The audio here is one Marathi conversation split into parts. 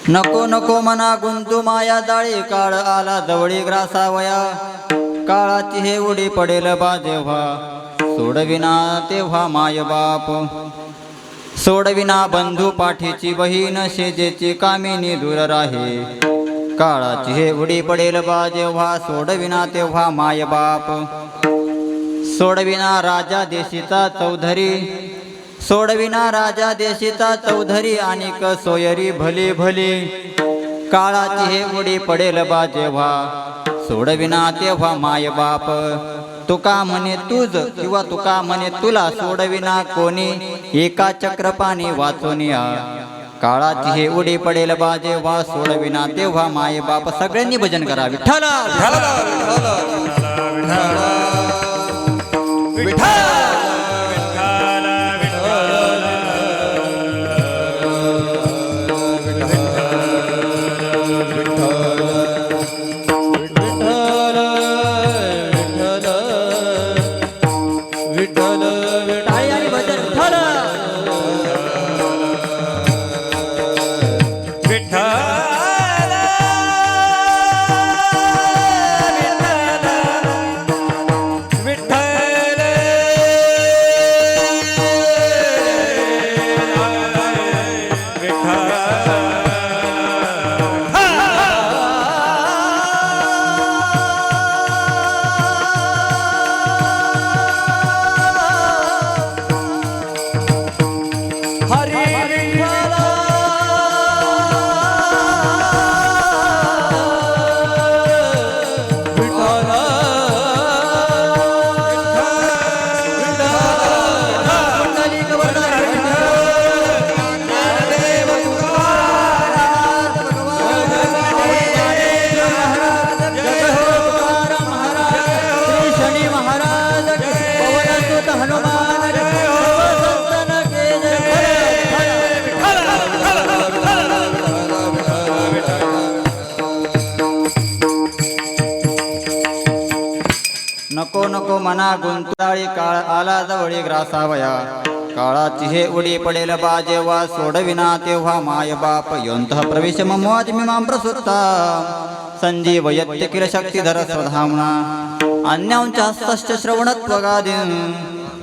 नको नको मना गुंतू माया जाळी, काळ आला जवळी ग्रासावया. काळाची हे उडी पडेल बा जेव्हा, सोडविना तेव्हा माय बाप. सोडविना बंधू पाठीची बहीण, शेजेची कामिनी दूर राहे. काळाची हे उडी पडेल बा जेव्हा, सोडविना तेव्हा माय बाप. सोडविना राजा देशीचा चौधरी, सोडविना राजा देशीचा चौधरी, आणिक सोयरी भली भली. काळाची हे उडी पडेल बा जेव्हा, सोडविना तेव्हा माय बाप. तुका म्हणे तुझ किंवा तुका म्हणे तुला, सोडविना कोणी एका चक्रपाणी वाचोनिया. काळाची हे उडी पडेल बा जेव्हा, सोडविना तेव्हा माय बाप. सगळ्यांनी भजन करा. विठ्ठल नको नको मना गुंताळी, काळ आला जवळी ग्रासावया. काळाची हे उडी पडेल बा जेव्हा, सोडविना तेव्हा माय बाप. योऽन्तः प्रविश ममोऽतिमिमां प्रसुप्ता, संजीवयत्य किल शक्तिधर स्वधाम्ना. अन्यांश्च श्रवणत्वगादीन्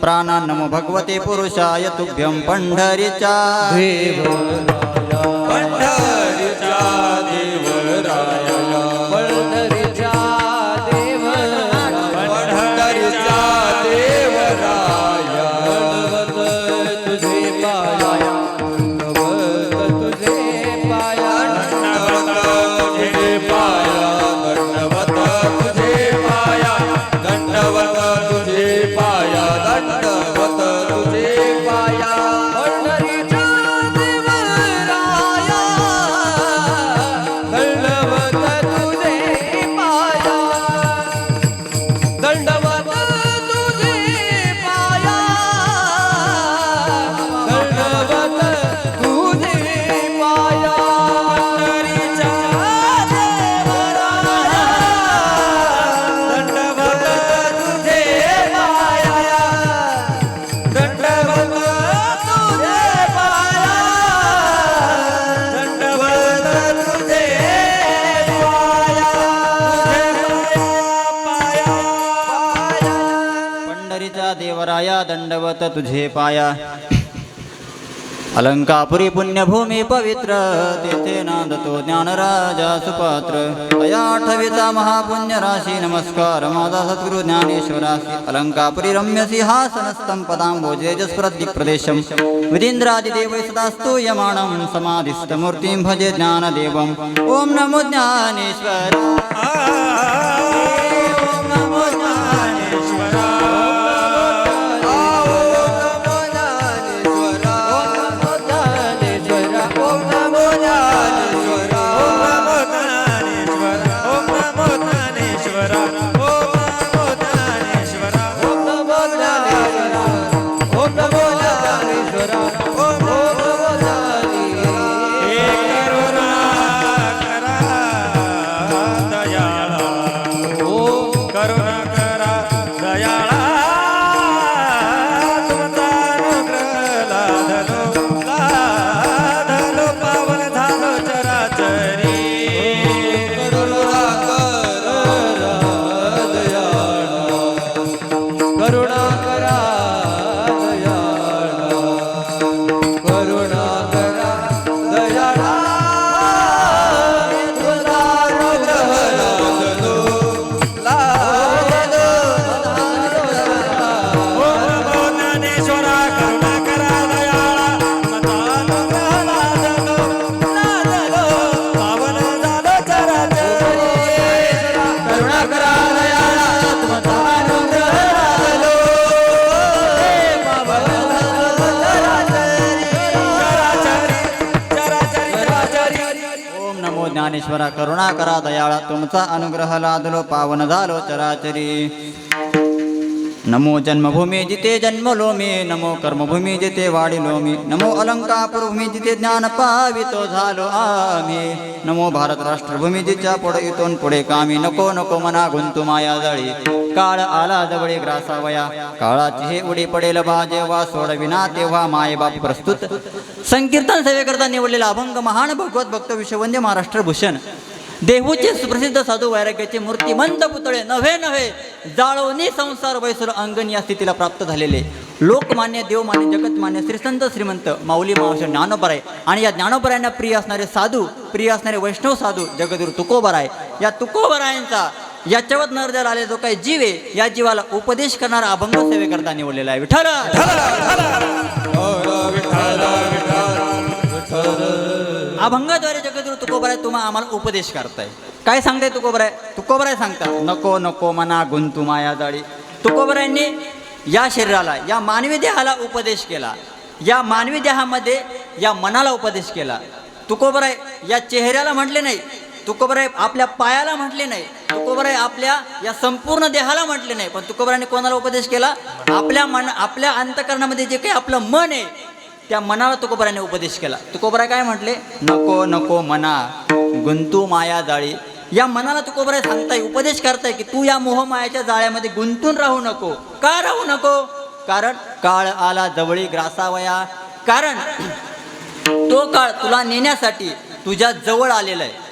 प्राणान् नमो भगवते पुरुषाय तुभ्यं. पंढरीचा देवराया दंडवत तुझे पाया. अलंकापुरी पुण्यभूमी पवित्र, तेथे नांदतो ज्ञानराजा सुपात्र. तया आठविता महापुण्य राशी, नमस्कार माझा सद्गुरु ज्ञानेश्वरासी. अलंकापुरी रम्य सिंहासनस्थं पदाम्बोजेजस्प्रदिक्प्रदेशं, विधीन्द्रादिदेवै सदा स्तूयमानं समाधिस्थमूर्तिं भजे ज्ञानदेवम्. ओं नमो ज्ञानेश्वर. करुणा नमो ज्ञानेश्वरा करुणा करा दयाळा तुमचा अनुग्रह लादलो पावन झालो चराचरी नमो जन्मभूमी जिथे जन्मलो मी नमो कर्मभूमी जिथे वाढिलो मी नमो अलंकापुरभूमी जिथे ज्ञान पावितो झालो आम्ही नमो भारत राष्ट्रभूमी जिच्या पुढे इथून पुढे कामी नको नको मना गुंतू माया जळी काळ आला जवळी ग्रासावया काळाची हे उडी पडेल बा जेव्हा सोडविना तेव्हा मायबाप प्रस्तुत संकीर्तन सेवेकरता निवडलेला अभंग महान भगवत भक्त विश्ववंद्य महाराष्ट्र भूषण देहूचे सुप्रसिद्ध साधू वैराग्याचे मूर्तिमंत पुतळे नव्हे नव्हे जाळवणी संसार वैसुर अंगण या स्थितीला प्राप्त झालेले लोकमान्य देवमान्य जगतमान्य श्रीसंत श्रीमंत माऊली मावशी ज्ञानोबराय आणि या ज्ञानोबरायांना प्रिय असणारे साधू प्रिय असणारे वैष्णव साधू जगद्गुरु तुकोबराय या तुकोबरायांचा याच्यावर नरद्याला आले जो काही जीव आहे या जीवाला उपदेश करणारा अभंग सेवेकरता निवडलेला आहे विठ्ठल अभंगाद्वारे जगद्गुरु तुकोबराय तुम्हाला आम्हाला उपदेश करताय काय सांगताय तुकोबराय सांगता नको नको मना गुंतू माया जाळी तुकोबरायांनी या शरीराला या मानवी देहाला उपदेश केला या मानवी देहामध्ये या मनाला उपदेश केला तुकोबराय या चेहऱ्याला म्हटले नाही तुकोबराय आपल्या पायाला म्हटले नाही तुकोबराय आपल्या या संपूर्ण देहाला म्हटले नाही पण तुकोबरायांनी कोणाला उपदेश केला आपल्या अंतःकरणामध्ये जे काही आपलं मन आहे त्या मनाला तुकोबराने उपदेश केला तुकोबराय काय म्हटले नको नको मना गुंतू माया जाळी या मनाला तुकोबराय सांगताय उपदेश करताय की तू या मोहमायाच्या जाळ्यामध्ये गुंतून राहू नको का राहू नको कारण काळ आला जवळी ग्रासावया कारण तो काळ तुला नेण्यासाठी तुझ्या जवळ आलेला आहे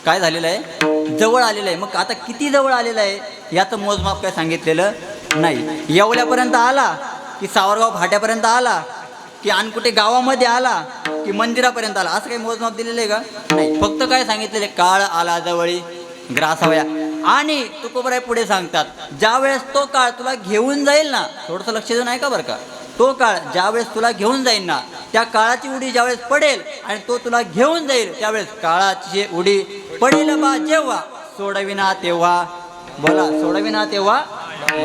काय झालेलं आहे जवळ आलेलं आहे मग आता किती जवळ आलेलं आहे याचं मोजमाप काय सांगितलेलं नाही येवल्यापर्यंत आला की सावरगाव फाट्यापर्यंत आला की अनकुठे गावामध्ये आला की मंदिरापर्यंत आला असं काही मोजमाप दिलेलं आहे का नाही फक्त काय सांगितलेलं आहे काळ आला जवळी ग्रासावया आणि तुकोबराय पुढे सांगतात ज्यावेळेस तो काळ तुला घेऊन जाईल ना थोडंसं लक्ष देऊन ऐका बरं का तो काळ ज्यावेळेस तुला घेऊन जाईल ना त्या काळाची उडी ज्यावेळेस पडेल आणि तो तुला घेऊन जाईल त्यावेळेस काळाची उडी पडेल बा जेव्हा सोडविना तेव्हा बोला सोडविना तेव्हा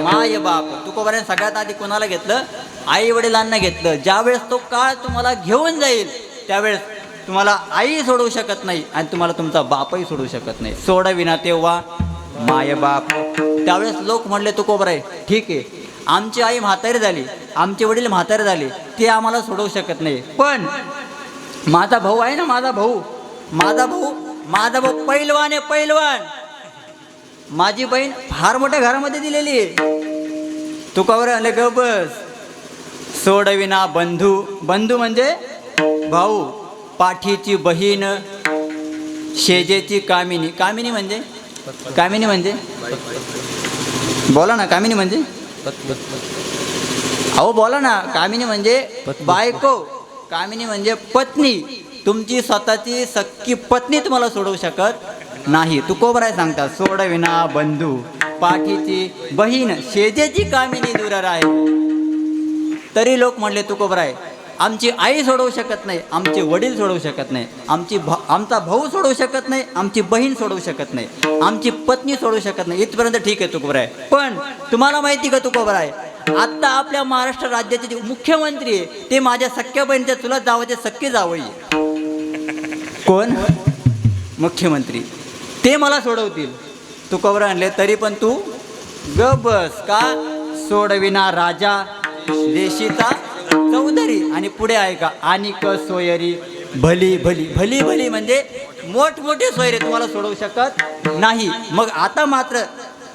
माय बाप तुकोबराने सगळ्यात आधी कोणाला घेतलं आई वडिलांना घेतलं ज्यावेळेस तो काळ तुम्हाला घेऊन जाईल त्यावेळेस तुम्हाला आई सोडवू शकत नाही आणि तुम्हाला तुमचा बापही सोडवू शकत नाही सोडविना तेव्हा माय बाप त्यावेळेस लोक म्हणले तुकोबराय ठीक आहे आमची आई म्हातारी झाली आमचे वडील म्हातारे झाले ते आम्हाला सोडवू शकत नाही पण माझा भाऊ आहे ना माझा भाऊ पैलवान आहे पैलवान माझी बहीण फार मोठ्या घरामध्ये दिलेली आहे तुकोबराय आले ग बस सोडविना बंधू म्हणजे भाऊ पाठीची बहीण शेजेची कामिनी म्हणजे बोला ना कामिनी म्हणजे अहो बोला ना कामिनी म्हणजे बायको कामिनी म्हणजे पत्नी तुमची स्वतःची सख्खी पत्नी तुम्हाला सोडवू शकत नाही तुकोबराय सांगतात सोडविना बंधू पाठीची बहीण शेजेची कामिनी दूर आहे तरी लोक म्हणले तुकोबराय आमची आई सोडवू शकत नाही आमचे वडील सोडवू शकत नाही आमचा भाऊ सोडवू शकत नाही आमची बहीण सोडवू शकत नाही आमची पत्नी सोडवू शकत नाही इथपर्यंत ठीक आहे तुकोबराय पण तुम्हाला माहिती का तुकोबराय आत्ता आपल्या महाराष्ट्र राज्याचे जे मुख्यमंत्री आहे ते माझ्या सख्या बहिणीच्या चुलत जावचे सख्खे जावई कोण मुख्यमंत्री ते मला सोडवतील तुकोबराय आणले तरी पण तू ग बस का सोडविना राजा देशीचा चौधरी आणि पुढे आहे का आणिक सोयरी भली भली भली भली म्हणजे मोठमोठे सोयरे तुम्हाला सोडवू शकत नाही मग आता मात्र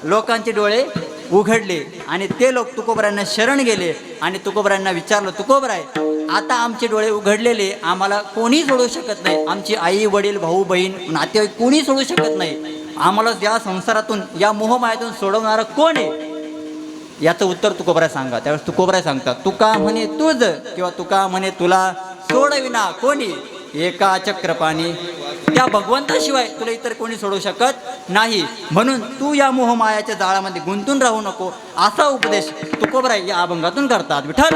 लोकांचे डोळे उघडले आणि ते लोक तुकोबरायांना शरण गेले आणि तुकोबरायांना विचारलं तुकोबराय आता आमचे डोळे उघडलेले आम्हाला कोणी सोडवू शकत नाही आमची आई वडील भाऊ बहीण नातेवाईक कोणी सोडवू शकत नाही आम्हाला या संसारातून या मोहमायातून सोडवणारं कोण आहे याचं उत्तर तुकोबराय सांगा त्यावेळेस तुकोबराय सांगतात तुका म्हणे तुझ किंवा तुका म्हणे तुला सोडविना कोणी एका चक्रपाणी त्या भगवंताशिवाय तुला इतर कोणी सोडवू शकत नाही म्हणून तू या मोहमायाच्या जाळामध्ये गुंतून राहू नको असा उपदेश तुकोबराय या अभंगातून करतात विठ्ठल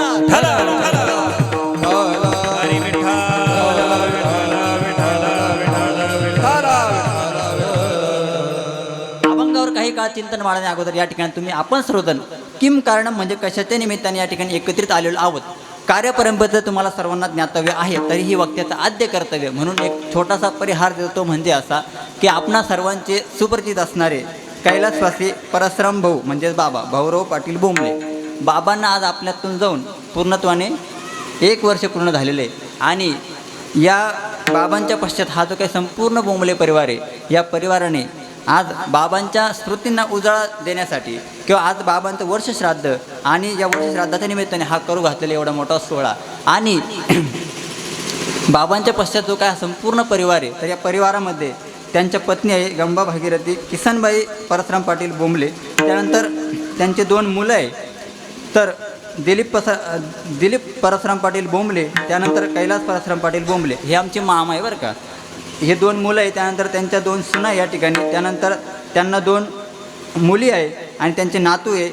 अभंगावर काही काळ चिंतन वाढवण्या अगोदर या ठिकाणी तुम्ही आपण सर्वजण किम कारण म्हणजे कशाच्या निमित्ताने या ठिकाणी एकत्रित आलेलो आहोत कार्यपरंपरेचं तुम्हाला सर्वांना ज्ञातव्य आहे, तरीही वक्त्याचं आद्य कर्तव्य म्हणून एक छोटासा परिहार देतो, म्हणजे असा की आपणा सर्वांचे सुपरिचित असणारे कैलासवासी परसराम भाऊ म्हणजेच बाबा भाऊराव पाटील बोंबले, बाबांना आज आपल्यातून जाऊन पूर्णत्वाने 1 वर्ष पूर्ण झालेले आहे. आणि या बाबांच्या पश्चात हा जो काही संपूर्ण बोंबले परिवार आहे, या परिवाराने आज बाबांच्या स्मृतींना उजाळा देण्यासाठी किंवा आज बाबांचं वर्षश्राद्ध आणि या वर्षश्राद्धाच्या निमित्ताने हा करू घातलेला एवढा मोठा सोहळा आणि बाबांच्या पश्चात जो काय संपूर्ण परिवार आहे, तर या परिवारामध्ये त्यांच्या पत्नी आहे गंबा भागीरथी किसनबाई परसराम पाटील बोंबले, त्यानंतर त्यांचे 2 मुलं आहे, तर दिलीप परसराम पाटील बोंबले, त्यानंतर कैलास परसराम पाटील बोंबले, हे आमचे मामा आहे बरं का. हे 2 मुलं आहे, त्यानंतर त्यांच्या 2 सुना या ठिकाणी, त्यानंतर त्यांना 2 मुली आहे आणि त्यांचे नातू आहे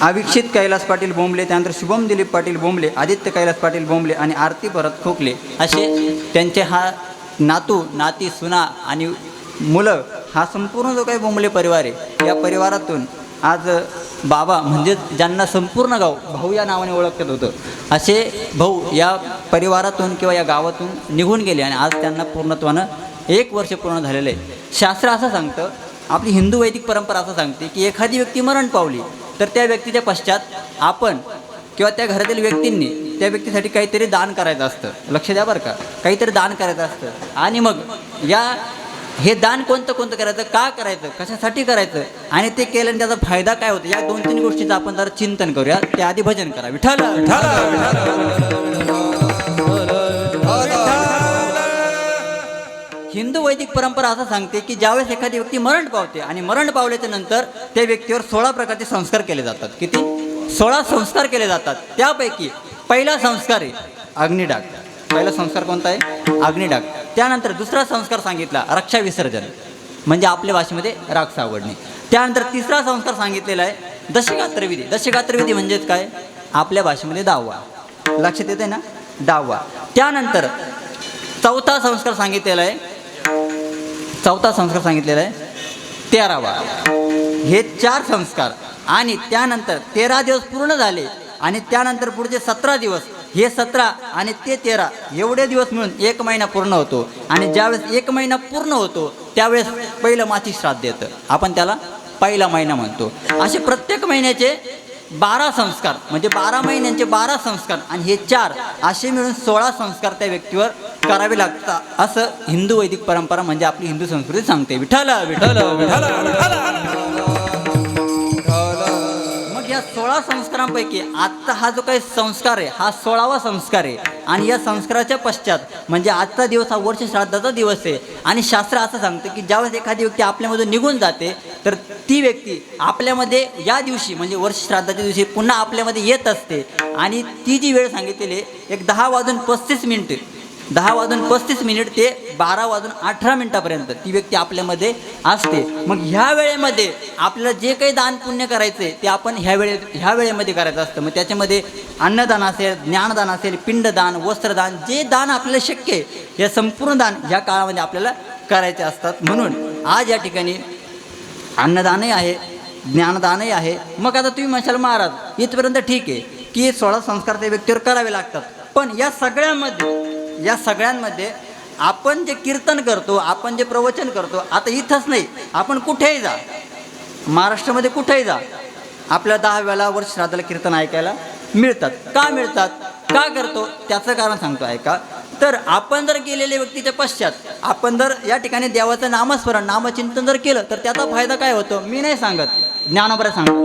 अविक्षित कैलास पाटील बोंबले, त्यानंतर शुभम दिलीप पाटील बोंबले, आदित्य कैलास पाटील बोंबले आणि आरती भरत खोकले, असे त्यांचे हा नातू नाती सुना आणि मुलं, हा संपूर्ण जो काही बोंबले परिवार आहे, या परिवारातून आज बाबा म्हणजेच ज्यांना संपूर्ण गाव भाऊ या नावाने ओळखत होतं, असे भाऊ या परिवारातून किंवा या गावातून निघून गेले आणि आज त्यांना पूर्णत्वानं 1 वर्ष पूर्ण झालेलं आहे. शास्त्र असं सांगतं, आपली हिंदू वैदिक परंपरा असं सांगते की एखादी व्यक्ती मरण पावली तर त्या व्यक्तीच्या पश्चात आपण किंवा त्या घरातील व्यक्तींनी त्या व्यक्तीसाठी काहीतरी दान करायचं असतं. लक्ष द्या बरं का, काहीतरी दान करायचं असतं आणि मग हे दान कोणतं करायचं, का करायचं, कशासाठी करायचं आणि ते केल्याने त्याचा फायदा काय होतो, या 2-3 गोष्टीचं आपण जरा चिंतन करूया. त्याआधी भजन करा. विठ्ठल हिंदू वैदिक परंपरा असं सांगते की ज्यावेळेस एखादी व्यक्ती मरण पावते आणि मरण पावल्याच्या नंतर त्या व्यक्तीवर 16 प्रकारचे संस्कार केले जातात. किती? 16 संस्कार केले जातात. त्यापैकी पहिला संस्कार आहे अग्निडाग. पहिला संस्कार कोणता आहे? अग्निडाग. त्यानंतर दुसरा संस्कार सांगितला रक्षा विसर्जन, म्हणजे आपल्या भाषेमध्ये राग सावडणे. त्यानंतर तिसरा संस्कार सांगितलेला आहे दशगात्रविधी. दशगात्रविधी म्हणजेच काय? आपल्या भाषेमध्ये 10वा. लक्षात येते ना? 10वा. त्यानंतर चौथा संस्कार सांगितलेला आहे 13वा. हे 4 संस्कार आणि त्यानंतर 13 दिवस पूर्ण झाले आणि त्यानंतर पुढचे 17 दिवस, हे 17 आणि ते 13 एवढे दिवस मिळून 1 महिना पूर्ण होतो. आणि ज्यावेळेस 1 महिना पूर्ण होतो त्यावेळेस पहिलं मासिक श्राद्ध येतं, आपण त्याला पहिला महिना म्हणतो. असे प्रत्येक महिन्याचे 12 संस्कार, म्हणजे 12 महिन्यांचे 12 संस्कार आणि हे 4 असे मिळून 16 संस्कार त्या व्यक्तीवर करावे लागतात, असं हिंदू वैदिक परंपरा म्हणजे आपली हिंदू संस्कृती सांगते. विठ्ठल विठ्ठल विठ्ठल. मग या 16 संस्कारांपैकी आजचा हा जो काही संस्कार आहे हा 16वा संस्कार आहे. आणि या संस्काराच्या पश्चात म्हणजे आजचा दिवस हा वर्ष श्राद्धाचा दिवस आहे. आणि शास्त्र असं सांगतं की ज्यावेळेस एखादी व्यक्ती आपल्यामधून निघून जाते तर ती व्यक्ती आपल्यामध्ये या दिवशी म्हणजे वर्ष श्राद्धाच्या दिवशी पुन्हा आपल्यामध्ये येत असते. आणि ती जी वेळ सांगितलेली एक 10:35 ते 12:18 ती व्यक्ती आपल्यामध्ये असते. मग ह्या वेळेमध्ये आपल्याला जे काही दान पुण्य करायचं आहे ते आपण ह्या वेळेमध्ये करायचं असतं. मग त्याच्यामध्ये अन्नदान असेल, ज्ञानदान असेल, पिंडदान, वस्त्रदान, जे दान आपल्याला शक्य आहे हे संपूर्ण दान ह्या काळामध्ये आपल्याला करायचे असतात. म्हणून आज या ठिकाणी अन्नदानही आहे, ज्ञानदानही आहे. मग आता तुम्ही म्हणशाल महाराज इथपर्यंत ठीक आहे की 16 संस्कार त्या व्यक्तीवर करावे लागतात, पण या सगळ्यांमध्ये आपण जे कीर्तन करतो, आपण जे प्रवचन करतो, आता इथंच नाही, आपण कुठेही जा, महाराष्ट्रामध्ये कुठेही जा, आपल्या 10 वेळा वर्ष श्राद्धाला कीर्तन ऐकायला मिळतात. का मिळतात? का करतो? त्याचं कारण सांगतो ऐका. तर आपण जर गेलेल्या व्यक्तीच्या पश्चात आपण जर या ठिकाणी देवाचं नामस्मरण नामचिंतन जर केलं तर त्याचा फायदा काय होतो मी नाही सांगत, ज्ञानोबा सांगतो.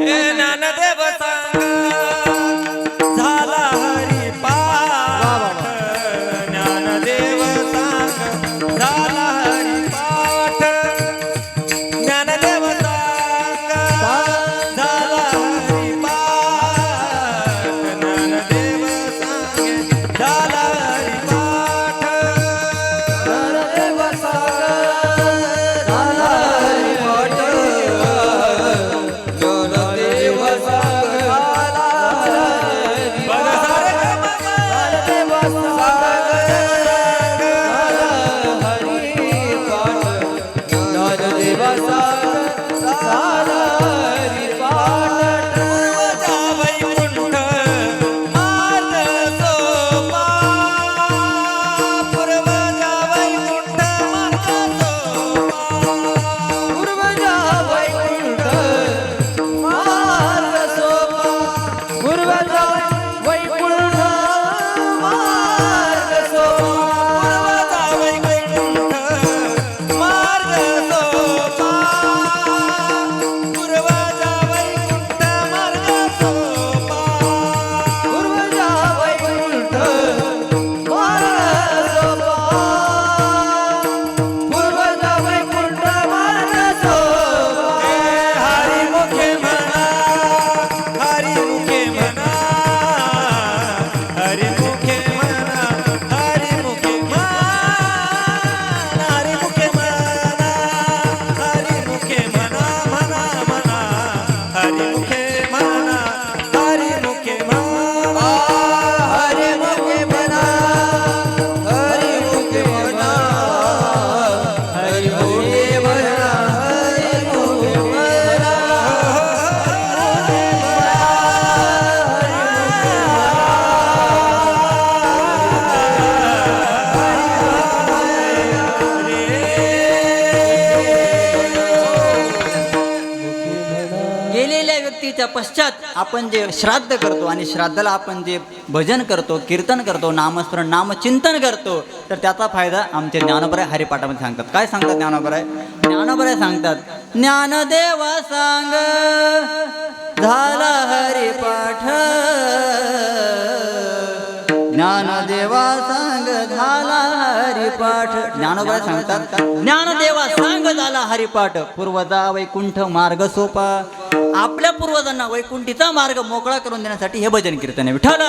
वेळीच्या पश्चात आपण जे श्राद्ध करतो आणि श्राद्धाला आपण जे भजन करतो, कीर्तन करतो, नामस्मरण नामचिंतन करतो, तर त्याचा फायदा आमचे ज्ञानोबराय हरिपाठामध्ये सांगतात. काय सांगतात ज्ञानोबराय? ज्ञानोबराय सांगतात, ज्ञानदेवा सांग झाला हरिपाठ, ज्ञानदेवा सांग झाला हरिपाठ. ज्ञानोबराय सांगतात, ज्ञानदेवा सांग झाला हरिपाठ, पूर्वजा वैकुंठ मार्ग सोपा. आपल्या पूर्वजांना वैकुंठीचा मार्ग मोकळा करून देण्यासाठी हे भजन कीर्तन आहे. विठ्ठल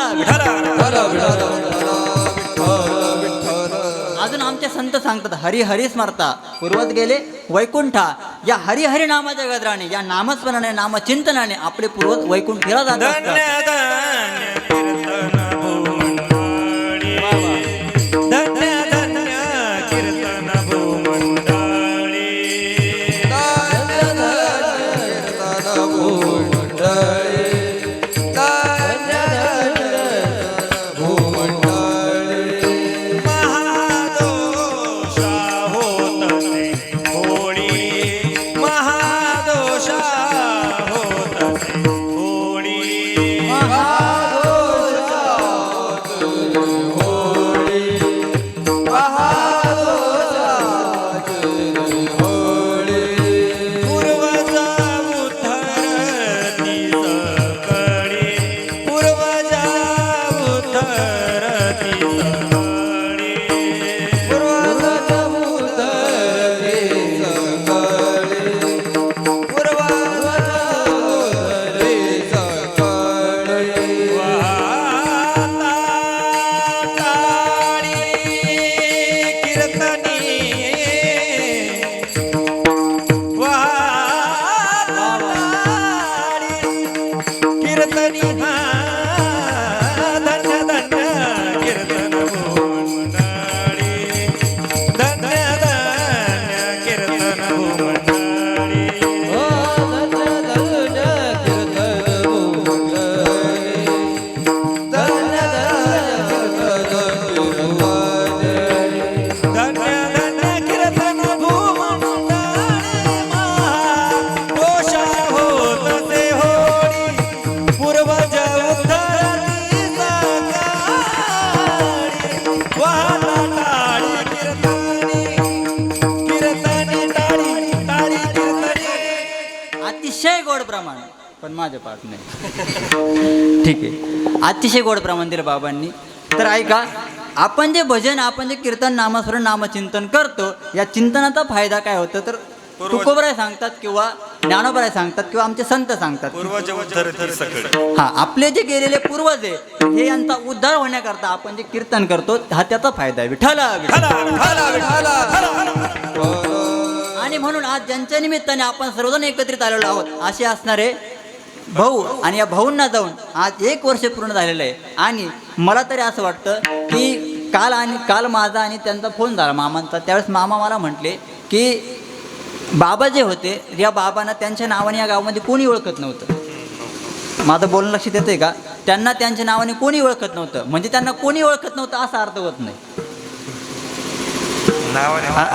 अजून आमचे संत सांगतात, हरी हरी स्मरता पूर्वज गेले वैकुंठा. या हरी हरी नामाच्या गजराने, या नामस्मरणाने, नामचिंतनाने आपले पूर्वज वैकुंठीला जात असतात. पण माझ्या पाठ नाही. ठीक आहे, अतिशय गोड प्रमाण दिलं बाबांनी. तर ऐका, आपण जे भजन, आपण जे कीर्तन, नामस्मरण, नामचिंतन करतो, या चिंतनाचा फायदा काय होतं तर तुकोबराय सांगतात किंवा ज्ञानोबराय सांगतात किंवा आमचे संत सांगतात, हा आपले जे गेलेले पूर्वज आहे हे यांचा उद्धार होण्याकरता आपण जे कीर्तन करतो हा त्याचा फायदा आहे. विठ्ठल आणि म्हणून आज ज्यांच्या निमित्ताने आपण सर्वजण एकत्रित आलेलो आहोत असे असणारे भाऊ, आणि या भाऊंना जाऊन आज 1 वर्ष पूर्ण झालेलं आहे. आणि मला तरी असं वाटतं की काल माझा आणि त्यांचा फोन झाला मामांचा. त्यावेळेस मामा मला म्हटले की बाबा जे होते, या बाबांना त्यांच्या नावाने या गावामध्ये कोणी ओळखत नव्हतं. माझं बोलणं लक्षात येतंय का? त्यांना त्यांच्या नावाने कोणी ओळखत नव्हतं, म्हणजे त्यांना कोणी ओळखत नव्हतं असा अर्थ होत नाही.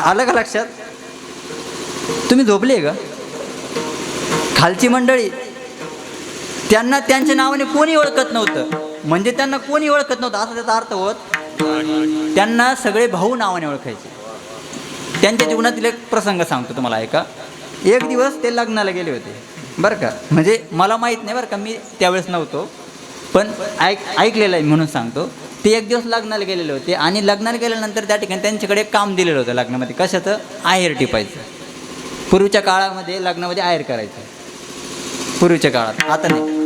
आलं का लक्षात? तुम्ही झोपले का? खालची मंडळी, त्यांना त्यांच्या नावाने कोणी ओळखत नव्हतं, म्हणजे त्यांना कोणी ओळखत नव्हतं असा त्याचा अर्थ होत. त्यांना सगळे भाऊ नावाने ओळखायचे. त्यांच्या जीवनातील एक प्रसंग सांगतो तुम्हाला, ऐका. एक दिवस ते लग्नाला गेले होते बरं का, म्हणजे मला माहीत नाही बरं का, मी त्यावेळेस नव्हतो, पण ऐकलेलं आहे म्हणून सांगतो. ते एक दिवस लग्नाला गेलेले होते आणि लग्नाला गेल्यानंतर त्या ठिकाणी त्यांच्याकडे एक काम दिलेलं होतं लग्नामध्ये. कशाचं? आहेर टिपायचं. पूर्वीच्या काळामध्ये लग्नामध्ये आहेर करायचं. पूर्वीच्या काळात, आता नाही.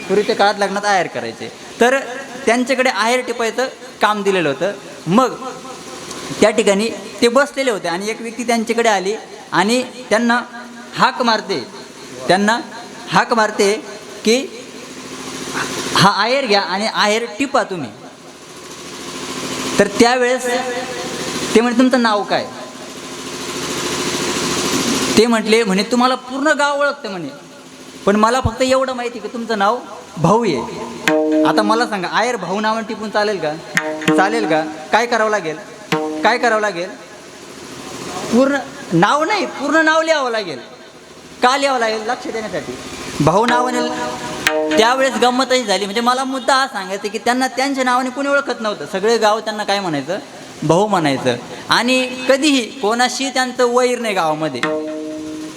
पूर्वीच्या काळात लग्नात आहेर करायचे. तर त्यांच्याकडे आहेर टिपायचं काम दिलेलं होतं. मग त्या ठिकाणी ते बसलेले होते आणि एक व्यक्ती त्यांच्याकडे आली आणि त्यांना हाक मारते की हा आहेर घ्या आणि आहेर टिपा तुम्ही. तर त्यावेळेस ते म्हणे तुमचं नाव काय? ते म्हणे तुम्हाला पूर्ण गाव ओळखतं म्हणे, पण मला फक्त एवढं माहिती की तुमचं नाव भाऊ आहे. आता मला सांगा, आहेर भाऊ नावाने टिपून चालेल का? चालेल का? काय करावं लागेल? पूर्ण नाव नाही, पूर्ण नाव लिहावं लागेल. का लिहावं लागेल? लक्ष देण्यासाठी. भाऊ नावाने त्यावेळेस गंमतही झाली. म्हणजे मला मुद्दा हा सांगायचा की त्यांना त्यांच्या नावाने कोणी ओळखत नव्हतं. सगळे गाव त्यांना काय म्हणायचं, भाऊ म्हणायचं. आणि कधीही कोणाशी त्यांचं वैर नाही गावामध्ये,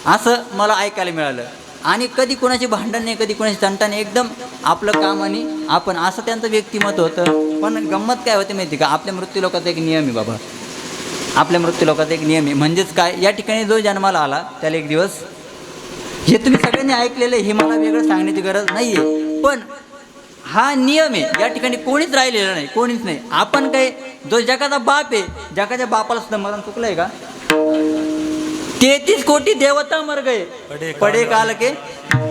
असं मला ऐकायला मिळालं. आणि कधी कोणाची भांडण नाही, कधी कोणाची तंटा नाही, एकदम आपलं काम आणि आपण, असं त्यांचं व्यक्तिमत्व होतं. पण गंमत काय होते माहिती का, आपल्या मृत्यू लोकात एक नियम आहे बाबा, आपल्या मृत्यू लोकात एक नियम आहे. म्हणजेच काय, या ठिकाणी जो जन्माला आला त्याला एक दिवस, हे तुम्ही सगळ्यांनी ऐकलेलं आहे, हे मला वेगळं सांगण्याची गरज नाही आहे, पण हा नियम आहे. या ठिकाणी कोणीच राहिलेलं नाही, कोणीच नाही. आपण काय, जो जगाचा बाप आहे, जगाच्या बापाला सुद्धा मरण चुकलं आहे का? 33 कोटी देवता मर गए पडे काल के.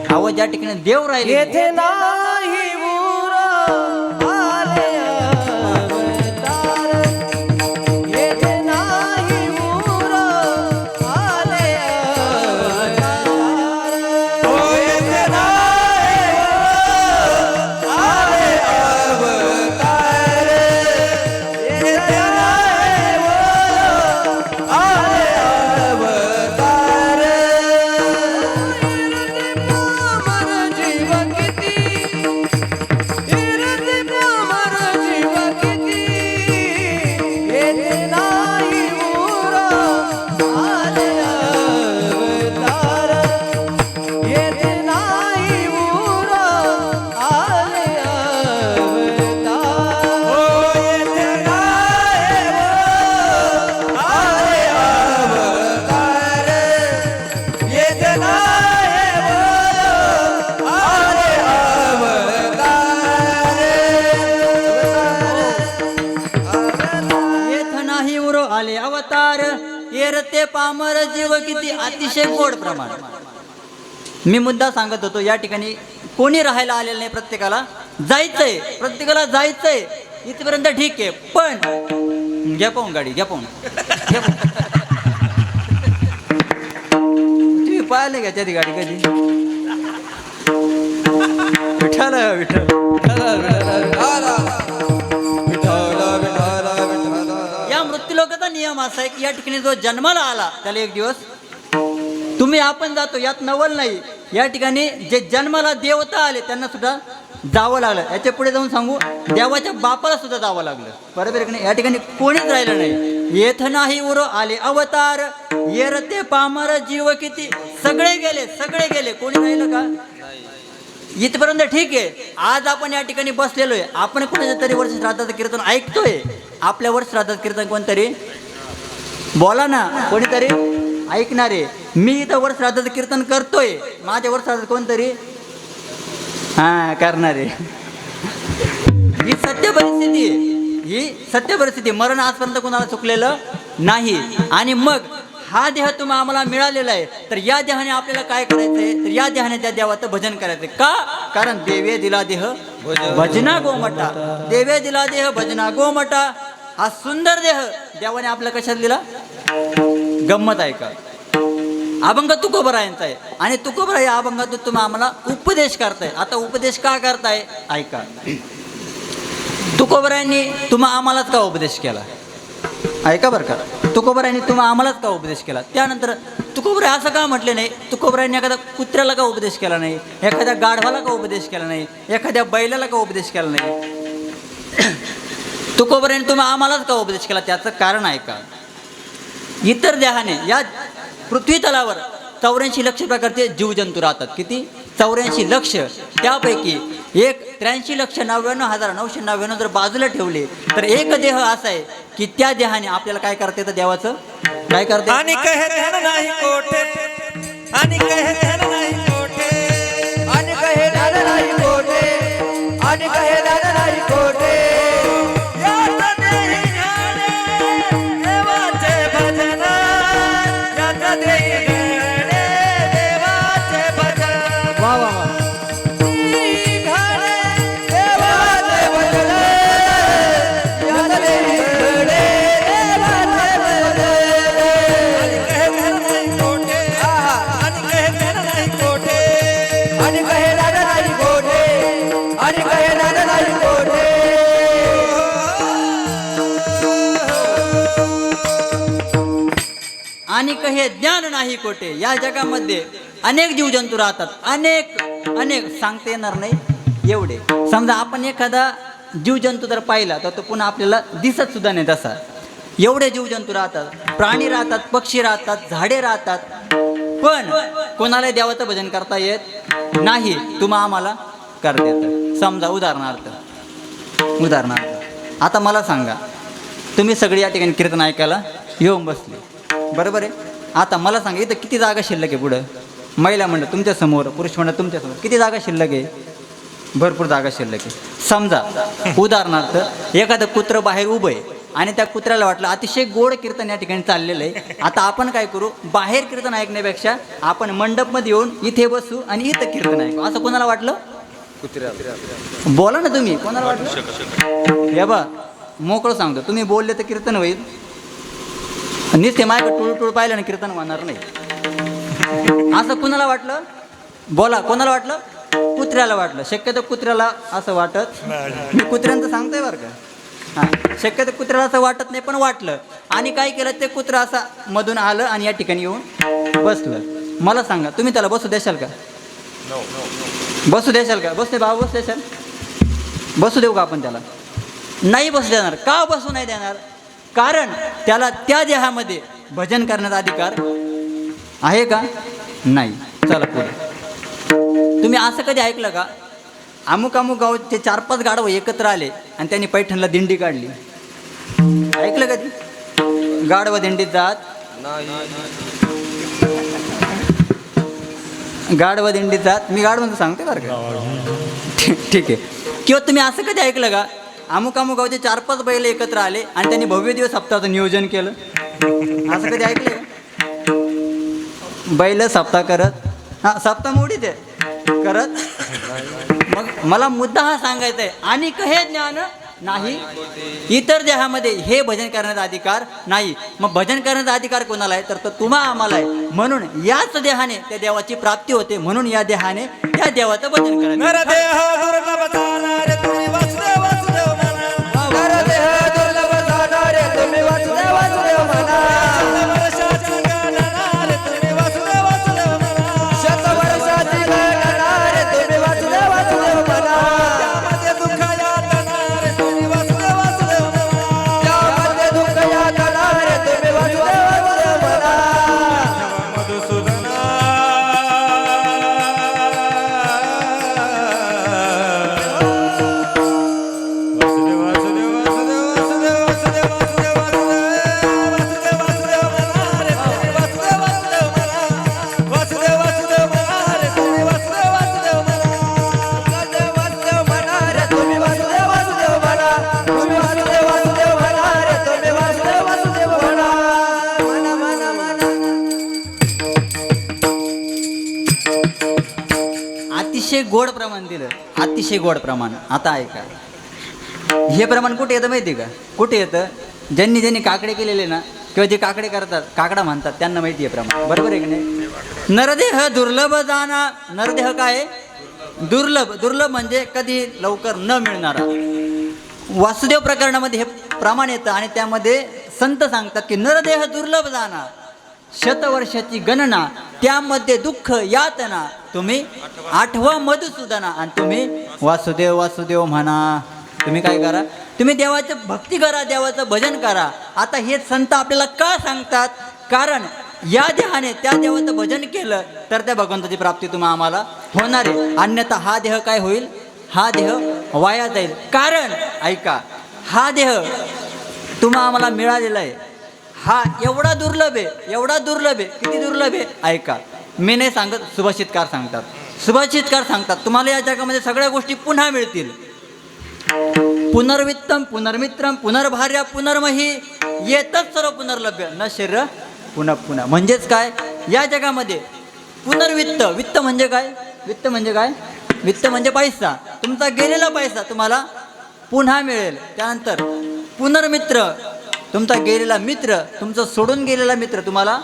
अहो ज्या ठिकाणी देव राहिले येथे नाही आले अवतार. येरते पामर जीव किती अतिशय गोड प्रमाण. मी मुद्दा सांगत होतो, या ठिकाणी कोणी राहायला आलेलं नाही, प्रत्येकाला जायचंय, प्रत्येकाला जायचंय. इथपर्यंत ठीक आहे, पण घ्या पाहून गाडी, घ्या पाहून, घ्या पाहून. तुम्ही पाहिले का त्याची गाडी कधी? विठ्ठल विठ्ठल लोकांचा नियम असा आहे की या ठिकाणी जो जन्माला आला त्याला एक दिवस, तुम्ही आपण जातो यात नवल नाही, या ठिकाणी जे जन्माला देवता आले त्यांना सुद्धा जावं लागलं. याच्या पुढे जाऊन सांगू, देवाच्या बापाला सुद्धा जावं लागलं. बरोबर आहे. या ठिकाणी कोणीच राहिलं नाही. येथ नाही उरो आले अवतार. येरते पामर जीव किती, सगळे गेले, सगळे गेले, कोणी राहिलं का? इथपर्यंत ठीक आहे. आज आपण या ठिकाणी बसलेलो आहे, आपण कोणाच्या तरी वर्ष श्राद्धाचं कीर्तन ऐकतोय. आपल्या वर्ष श्राद्धाचं कीर्तन कोणतरी बोला ना, कोणीतरी ऐकणारे. मी इथं वर्ष श्राद्धाचं कीर्तन करतोय, माझ्या वर्ष श्राद्धाचं कोणतरी करणारे. ही सत्य परिस्थिती आहे, ही सत्य परिस्थिती. मरण आजपर्यंत कोणाला चुकलेलं नाही. आणि मग हा देह तुम्हाला आम्हाला मिळालेला आहे, तर या देहाने आपल्याला काय करायचंय, तर या देहाने त्या देवाचं भजन करायचंय. का? कारण देवे दिला देह भजना गोमटा. देवे दिला देह भजना गोमटा. हा सुंदर देह देवाने आपल्या कशात दिला? गंमत आहे का? अभंग तुकोबरायांचा आहे, आणि तुकोबरा या अभंगातून तुम्ही आम्हाला उपदेश करताय. आता उपदेश का करताय ऐका. तुकोबरायांनी तुम्हा आम्हालाच का उपदेश केला? ऐका बरं का. तुकोबरायांनी तुम्हा आम्हालाच का उपदेश केला? त्यानंतर तुकोबराय असं का म्हटले नाही? तुकोबरायांनी एखाद्या कुत्र्याला का उपदेश केला नाही? एखाद्या गाढवाला का उपदेश केला नाही? एखाद्या बैलाला का उपदेश केला नाही? तुकोबरायांनी तुम्ही आम्हालाच का उपदेश केला? त्याचं कारण ऐका. इतर देहाने या पृथ्वी तलावर 84 लक्ष प्रकारचे जीवजंतू राहतात. किती? 84 लक्ष. त्यापैकी 83,99,999 जर बाजूला ठेवले तर एक देह असा आहे की त्या देहाने आपल्याला काय करता येतं? देवाचं काय करते? आणि कहे ध्यान नाही कोठे, आणि कहे ध्यान नाही कोठे, आणि कहे ध्यान नाही कोठे, आणि कहे ध्यान नाही कोठे. आणि कहे ज्ञान नाही कोठे. या जगामध्ये अनेक जीवजंतू राहतात, अनेक अनेक सांगता येणार नाही एवढे. समजा आपण एखादा जीवजंतू जर पाहिला तर तो पुन्हा आपल्याला दिसत सुद्धा नाही तसा. एवढे जीवजंतू राहतात, प्राणी राहतात, पक्षी राहतात, झाडे राहतात, पण कोणाला देवाचं भजन करता येत नाही. तुम्हा आम्हाला करता येतं. समजा उदाहरणार्थ आता मला सांगा, तुम्ही सगळे या ठिकाणी कीर्तन ऐकायला येऊन बसले, बरोबर आहे. आता मला सांगा, इथं किती जागा शिल्लक आहे? पुढं महिला मंडळ तुमच्यासमोर, पुरुष मंडळ तुमच्यासमोर, किती जागा शिल्लक आहे? भरपूर जागा शिल्लक आहे. समजा उदाहरणार्थ एखादं कुत्रं बाहेर उभं आहे आणि त्या कुत्र्याला वाटलं अतिशय गोड कीर्तन या ठिकाणी चाललेलं आहे. आता आपण काय करू, बाहेर कीर्तन ऐकण्यापेक्षा आपण मंडपमध्ये येऊन इथे बसू आणि इथं कीर्तन ऐकू. असं कोणाला वाटलं? बोला ना तुम्ही, कोणाला वाटलं? हे बा मोकळं सांगतो, तुम्ही बोलले तर कीर्तन होईल. नुसते माझ्याकडे टुळटुळ पाहिलं ना कीर्तन होणार नाही. असं कुणाला वाटलं? बोला, कोणाला वाटलं? कुत्र्याला वाटलं. शक्यतो कुत्र्याला असं वाटत, मी कुत्र्यांचं सांगतोय बरं का. हां, शक्यतो कुत्र्याला असं वाटत नाही, पण वाटलं. आणि काय केलं, ते कुत्रं असा मधून आलं आणि या ठिकाणी येऊन बसलं. मला सांगा, तुम्ही त्याला बसू देशाल का? बसू देशाल का? बसते बाबा, बसू देशाल? बसू देऊ का आपण त्याला? नाही बसू देणार. का बसू नाही देणार? कारण त्याला त्या देहामध्ये भजन करण्याचा अधिकार आहे का? नाही. चला पुढे. तुम्ही असं कधी ऐकलं का, अमुक अमुक गावचे 4-5 गाढव एकत्र आले आणि त्यांनी पैठणला दिंडी काढली? ऐकलं कधी? गाढव दिंडीत जात, गाढव दिंडीत जात. मी गाढवांचं सांगते बरं का. ठीक आहे. किंवा तुम्ही असं कधी ऐकलं का, अमुक अमुक गावचे 4-5 बैल एकत्र आले आणि त्यांनी भव्य दिवस सप्ताहाचं नियोजन केलं? असं कधी ऐकलं का? बैल सप्ताह करत, हां सप्ताह मोडीत आहे करत. मग मला मुद्दा हा सांगायचा आहे, आणि हे ज्ञान नाही इतर देहामध्ये हे भजन करण्याचा अधिकार नाही. मग भजन करण्याचा अधिकार कोणाला आहे? तर तुम्हा आम्हाला आहे. म्हणून याच देहाने त्या देवाची प्राप्ती होते. म्हणून या देहाने त्या देवाचं भजन करायचं. अतिशय गोड प्रमाण दिलं, अतिशय गोड प्रमाण. आता ऐका, हे प्रमाण कुठे येतं माहिती का? कुठे येतं? ज्यांनी ज्यांनी काकडे केलेले ना, किंवा जे काकडे करतात, काकडा म्हणतात, त्यांना माहिती आहे प्रमाण. बरोबर आहे की नाही? नरदेह दुर्लभ जाना. नरदेह काय? दुर्लभ. दुर्लभ म्हणजे कधी लवकर न मिळणारा. वासुदेव प्रकरणामध्ये हे प्रमाण येतं आणि त्यामध्ये संत सांगतात की नरदेह दुर्लभ जाना, शतवर्षाची गणना, त्यामध्ये दुःख यातना, तुम्ही आठवा मधुसूदना, आणि तुम्ही वासुदेव वासुदेव म्हणा. तुम्ही काय करा? तुम्ही देवाचं भक्ती करा, देवाचं भजन करा. आता हे संत आपल्याला का सांगतात? कारण या देहाने त्या देवाचं भजन केलं तर त्या भगवंताची प्राप्ती तुम्हाला आम्हाला होणार आहे. अन्यथा हा देह काय होईल? हा देह वाया जाईल. कारण ऐका, हा देह तुम्हा आम्हाला मिळालेला आहे, हा एवढा दुर्लभ आहे, एवढा दुर्लभ आहे. किती दुर्लभ आहे? ऐका, मी नाही सांगत, सुभाषितकार सांगतात. सुभाषितकार सांगतात तुम्हाला या जगामध्ये सगळ्या गोष्टी पुन्हा मिळतील. पुनर्वित्तम पुनर्मित्रम पुनर्भार्या पुनर्मही येतच सर्व पुनर्लभ्य न शरीर पुन्हा पुन्हा. म्हणजेच काय? या जगामध्ये पुनर्वित्त. वित्त म्हणजे काय? वित्त म्हणजे काय? वित्त म्हणजे पैसा. तुमचा गेलेला पैसा तुम्हाला पुन्हा मिळेल. त्यानंतर पुनर्मित्र, तुमचा गेलेला मित्र, तुमचा सोडून गेलेला मित्र तुम्हाला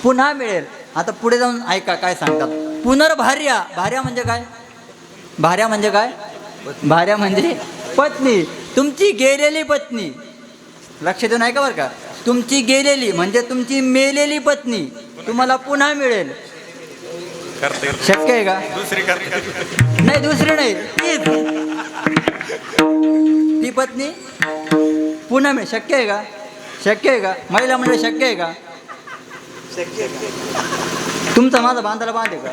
पुन्हा मिळेल. आता पुढे जाऊन ऐका काय सांगतात. पुनर्भार्या. भार्या म्हणजे काय? भार्या म्हणजे काय? भार्या म्हणजे पत्नी. तुमची गेलेली पत्नी, लक्ष देऊन ऐका बरं का. तुमची गेलेली म्हणजे तुमची मेलेली पत्नी तुम्हाला पुन्हा मिळेल. करते शक्य आहे का? दुसरी करते नाही दुसरी नाही तीच. ती पत्नी पुन्हा मिळेल. शक्य आहे का? शक्य आहे का? महिला मंडळ शक्य आहे का? तुमचा माझा बांधायला बांध आहे का?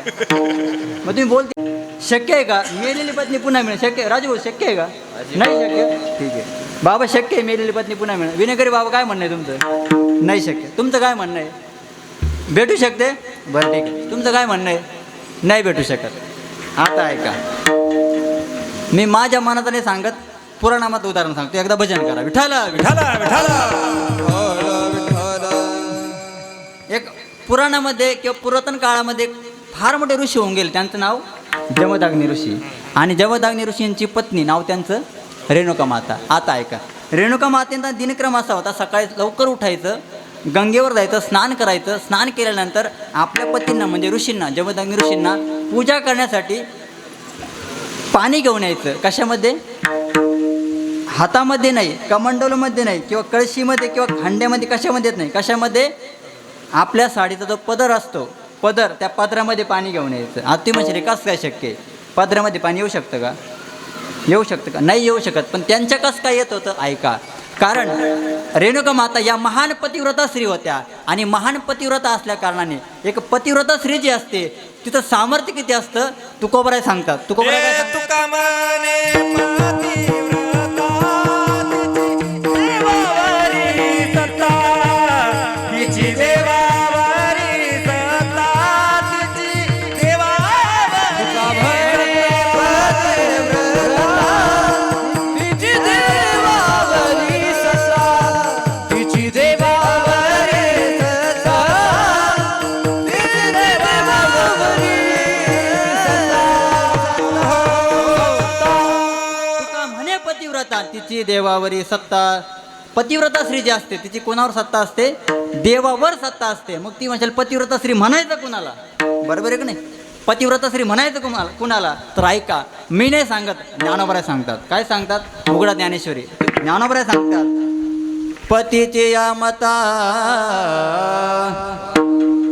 मग तुम्ही बोलते शक्य आहे का? मेलेली पत्नी पुन्हा मिळेल शक्य आहे? राजू शक्य आहे का? नाही शक्य. ठीक आहे बाबा, शक्य आहे मेलेली पत्नी पुन्हा मिळेल. विनेकरी बाबा काय म्हणणं आहे तुमचं? नाही शक्य. तुमचं काय म्हणणं आहे? भेटू शकते. बरं ठीक आहे. तुमचं काय म्हणणं आहे? नाही भेटू शकत. आता ऐका, मी माझ्या मनात नाही सांगत, पुराणामात उदाहरण सांगतो. एकदा भजन करा. विठाला विठाला एक पुराणामध्ये किंवा पुरातन काळामध्ये फार मोठे ऋषी होऊन गेले. त्यांचं नाव जमदाग्नी ऋषी. आणि जमदाग्नी ऋषींची पत्नी नाव त्यांचं रेणुका माता. आता ऐका, रेणुका मातेचा दिनक्रम असा होता, सकाळी लवकर उठायचं, गंगेवर जायचं, स्नान करायचं. स्नान केल्यानंतर आपल्या पतींना म्हणजे ऋषींना, जमदाग्नी ऋषींना पूजा करण्यासाठी पाणी घेऊन यायचं. कशामध्ये? हातामध्ये नाही, कमंडलमध्ये नाही, किंवा कळशीमध्ये किंवा खांड्यामध्ये, कशामध्ये नाही. कशामध्ये? आपल्या साडीचा जो पदर असतो, पदर, त्या पदरामध्ये पाणी घेऊन यायचं. आता तुम्ही म्हणजे कसं काय शक्य आहे? पदरामध्ये पाणी येऊ शकतं का? येऊ शकतं का? नाही येऊ शकत. पण त्यांच्या कसं काय येत होतं? ऐका, कारण रेणुका माता या महान पतिव्रता स्त्री होत्या. आणि महान पतिव्रता असल्या कारणाने एक पतिव्रता स्त्री जी असते तिथं सामर्थ्य किती असतं तुकोबराय सांगतात. तुकोबराय काय सांगतात? तुका माने पातिव्रता तिची देवावरी सत्ता, तिची देवावरी सत्ता, तिची देवावरी सत्ता, तिची देवावरी तुका म्हणे पतिव्रता तिची देवावरी सत्ता. पतिव्रता स्त्री जी असते तिची कोणावर सत्ता असते? देवावर सत्ता असते. मग ती म्हणेल पतिव्रता स्त्री म्हणायचं कुणाला? बरोबर आहे की नाही? पतिव्रता स्त्री म्हणायचं कुणाला? तर ऐका, मी नाही सांगत, ज्ञानोबराय सांगतात. काय सांगतात? उघडा ज्ञानेश्वरी. ज्ञानोबराय सांगतात, पतीची या मता.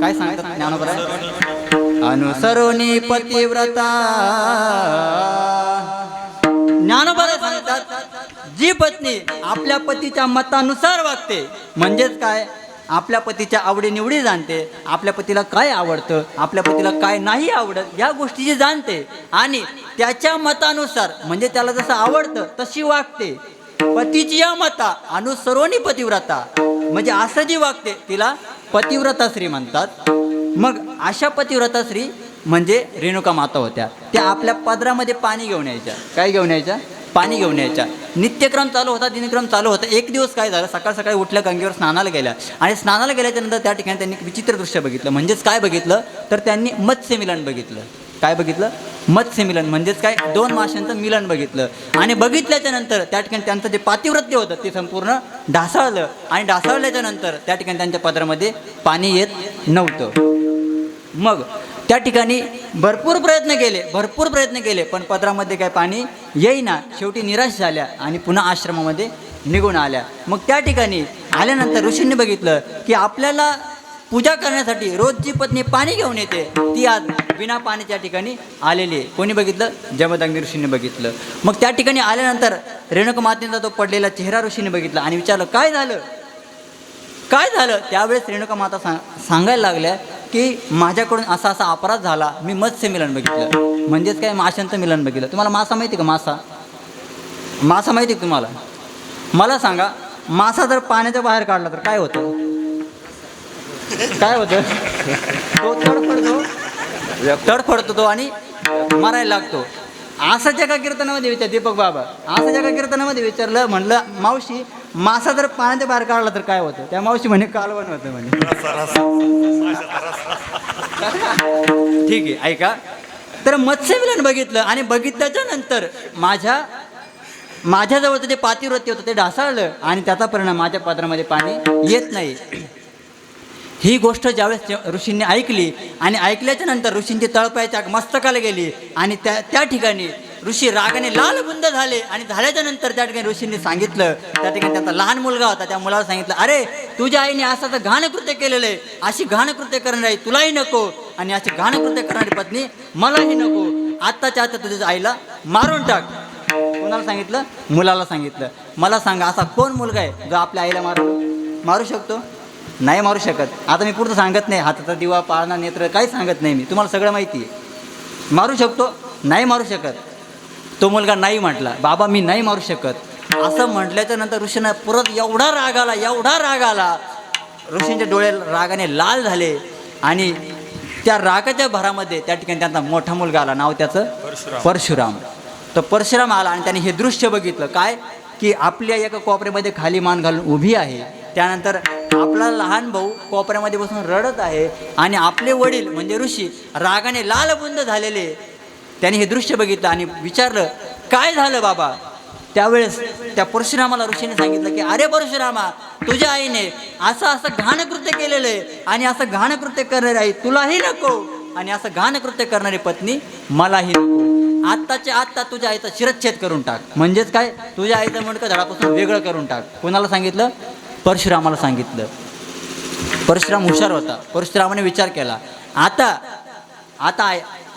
काय सांगतात ज्ञानोबराय? अनुसरोनी पतिव्रता. ज्ञानोबराय सांगतात, जी पत्नी आपल्या पतीच्या मतानुसार वागते, म्हणजेच काय, आपल्या पतीच्या आवडीनिवडी जाणते, आपल्या पतीला काय आवडतं, आपल्या पतीला काय नाही आवडत, या गोष्टी जाणते आणि त्याच्या मतानुसार म्हणजे त्याला जसं आवडतं तशी वागते. पतीची या मता अनुसरोनी पतिव्रता, म्हणजे असं जी वागते तिला पतिव्रता स्त्री म्हणतात. मग अशा पतिव्रता स्त्री म्हणजे रेणुका माता होत्या. त्या आपल्या पदरामध्ये पाणी घेऊन यायच्या. काय घेऊन यायच्या? पाणी घेऊन यायच्या. नित्यक्रम चालू होता, दिनक्रम चालू होता. एक दिवस काय झालं, सकाळ सकाळी उठल्या, गंगेवर स्नानाला गेल्या. आणि स्नानाला गेल्याच्या नंतर त्या ठिकाणी त्यांनी विचित्र दृश्य बघितलं. म्हणजेच काय बघितलं तर त्यांनी मत्स्यमिलन बघितलं. काय बघितलं? मत्स्यमिलन. म्हणजेच काय, दोन माशांचं मिलन बघितलं. आणि बघितल्याच्या नंतर त्या ठिकाणी त्यांचं जे पातिव्रत्य होतं ते संपूर्ण ढासळलं. आणि ढासळल्याच्या नंतर त्या ठिकाणी त्यांच्या पदरामध्ये पाणी येत नव्हतं. मग त्या ठिकाणी भरपूर प्रयत्न केले पण पदरामध्ये काय पाणी येईना. शेवटी निराश झाल्या आणि पुन्हा आश्रमामध्ये निघून आल्या. मग त्या ठिकाणी आल्यानंतर ऋषींनी बघितलं की आपल्याला पूजा करण्यासाठी रोज जी पत्नी पाणी घेऊन येते ती आज बिना पाण्याच्या ठिकाणी आलेली आहे. कोणी बघितलं? जमदग्नी ऋषींनी बघितलं. मग त्या ठिकाणी आल्यानंतर रेणुका मातेचा तो पडलेला चेहरा ऋषींनी बघितला आणि विचारलं काय झालं, काय झालं. त्यावेळेस रेणुका माता सांगायला लागल्या की माझ्याकडून असा असा अपराध झाला, मी मत्स्य मिलन बघितलं. म्हणजेच काय, माशांचं मिलन बघितलं. तुम्हाला मासा माहिती का? मासा माहिती का तुम्हाला? मला सांगा, मासा जर पाण्याच्या बाहेर काढला तर काय होतं? काय होतं? तो तडफडतो तो आणि मरायला लागतो. आसाच्या का कीर्तनामध्ये विचार दीपक बाबा, आसाच्या का कीर्तनामध्ये विचारलं, म्हणलं मावशी मासा जर पाण्याच्या बाहेर काढला तर काय होतं? त्या मावशी म्हणे कालवण होतं म्हणे. ठीक आहे, ऐका. तर मत्स्यमिलन बघितलं आणि बघितल्याच्या नंतर माझ्याजवळचं जे पातिव्रत्य होतं ते ढासळलं आणि त्याचा परिणाम माझ्या पात्रामध्ये पाणी येत नाही. ही गोष्ट ज्यावेळेस ऋषींनी ऐकली आणि ऐकल्याच्या नंतर ऋषींची तळपायाच्या मस्तकाला गेली आणि त्या ठिकाणी ऋषी रागाने लालबुंद झाले. आणि झाल्याच्या नंतर त्या ठिकाणी ऋषींनी सांगितलं, त्या ठिकाणी त्यांचा लहान मुलगा होता, त्या मुलाला सांगितलं, अरे तुझ्या आईने असं घाण कृत्य केलेलं आहे, अशी घाण कृत्य करणार आहे तुलाही नको आणि अशी घाणकृत्य करणारी पत्नी मलाही नको. आत्ताच्या आता तुझ्या आईला मारून टाक. कोणाला सांगितलं? मुलाला सांगितलं. मला सांगा असा कोण मुलगा आहे जो आपल्या आईला मारू शकतो? नाही मारू शकत. आता मी पुढचं सांगत नाही, हाताचा दिवा पाळणा नेत्र काही सांगत नाही मी, तुम्हाला सगळं माहिती आहे. मारू शकतो? नाही मारू शकत. तो मुलगा नाही म्हटला, बाबा मी नाही मारू शकत असं म्हटल्याच्या नंतर ऋषींना परत एवढा राग आला. ऋषींचे डोळे रागाने लाल झाले आणि त्या रागाच्या भरामध्ये त्या ठिकाणी त्यांचा मोठा मुलगा आला, नाव त्याचं परशुराम. तर परशुराम आला आणि त्याने हे दृश्य बघितलं, काय की आपल्या एका कोपऱ्यामध्ये खाली मान घालून उभी आहे, त्यानंतर आपला लहान भाऊ कोपऱ्यामध्ये बसून रडत आहे आणि आपले वडील म्हणजे ऋषी रागाने लालबुंद झालेले. त्याने हे दृश्य बघितलं आणि विचारलं, काय झालं बाबा? त्यावेळेस त्या परशुरामाला ऋषीने सांगितलं की अरे परशुरामा, तुझ्या आईने असं घाणकृत्य केलेलं आहे आणि असं घाणकृत्य करणारी आई तुलाही नको आणि असं घाणकृत्य करणारी पत्नी मलाही नको. आत्ताच्या आत्ता तुझ्या आईचा शिरच्छेद करून टाक. म्हणजेच काय? तुझ्या आईचं मुंडकं धडापासून वेगळं करून टाक. कोणाला सांगितलं? परशुरामाला सांगितलं. परशुराम हुशार होता. परशुरामाने विचार केला, आता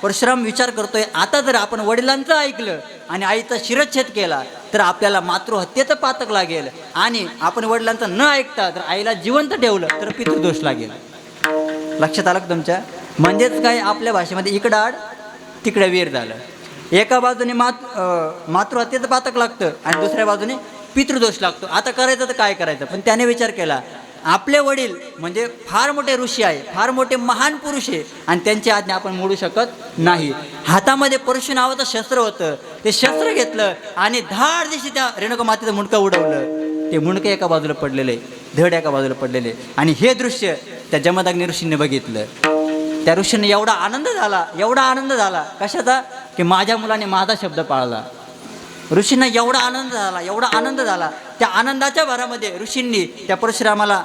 परशुराम विचार करतोय, आता जर आपण वडिलांचं ऐकलं आणि आईचा शिरच्छेद केला तर आपल्याला मातृहत्येचं पातक लागेल आणि आपण वडिलांचं न ऐकता जर आईला जिवंत ठेवलं तर पितृदोष लागेल. लक्षात आलं का तुमच्या? म्हणजेच काय, आपल्या भाषेमध्ये इकडं आड तिकडे वीर झालं. एका बाजूने मातृहत्येचं पातक लागतं आणि दुसऱ्या बाजूने पितृदोष लागतो. आता करायचं तर काय करायचं? पण त्याने विचार केला, आपले वडील म्हणजे फार मोठे ऋषी आहे, फार मोठे महान पुरुष आहे आणि त्यांची आज्ञा आपण मोडू शकत नाही. हातामध्ये परशु नावाचं शस्त्र होतं, ते शस्त्र घेतलं आणि धाड दिवशी त्या रेणुका मातेचं मुंडकं उडवलं. ते मुंडकं एका बाजूला पडलेले, धड एका बाजूला पडलेले आणि हे दृश्य त्या जमदग्नी ऋषींनी बघितलं. त्या ऋषींनी एवढा आनंद झाला कशाचा? की माझ्या मुलाने माझा शब्द पाळला. ऋषींना एवढा आनंद झाला. त्या आनंदाच्या भरामध्ये ऋषींनी त्या परशुरामाला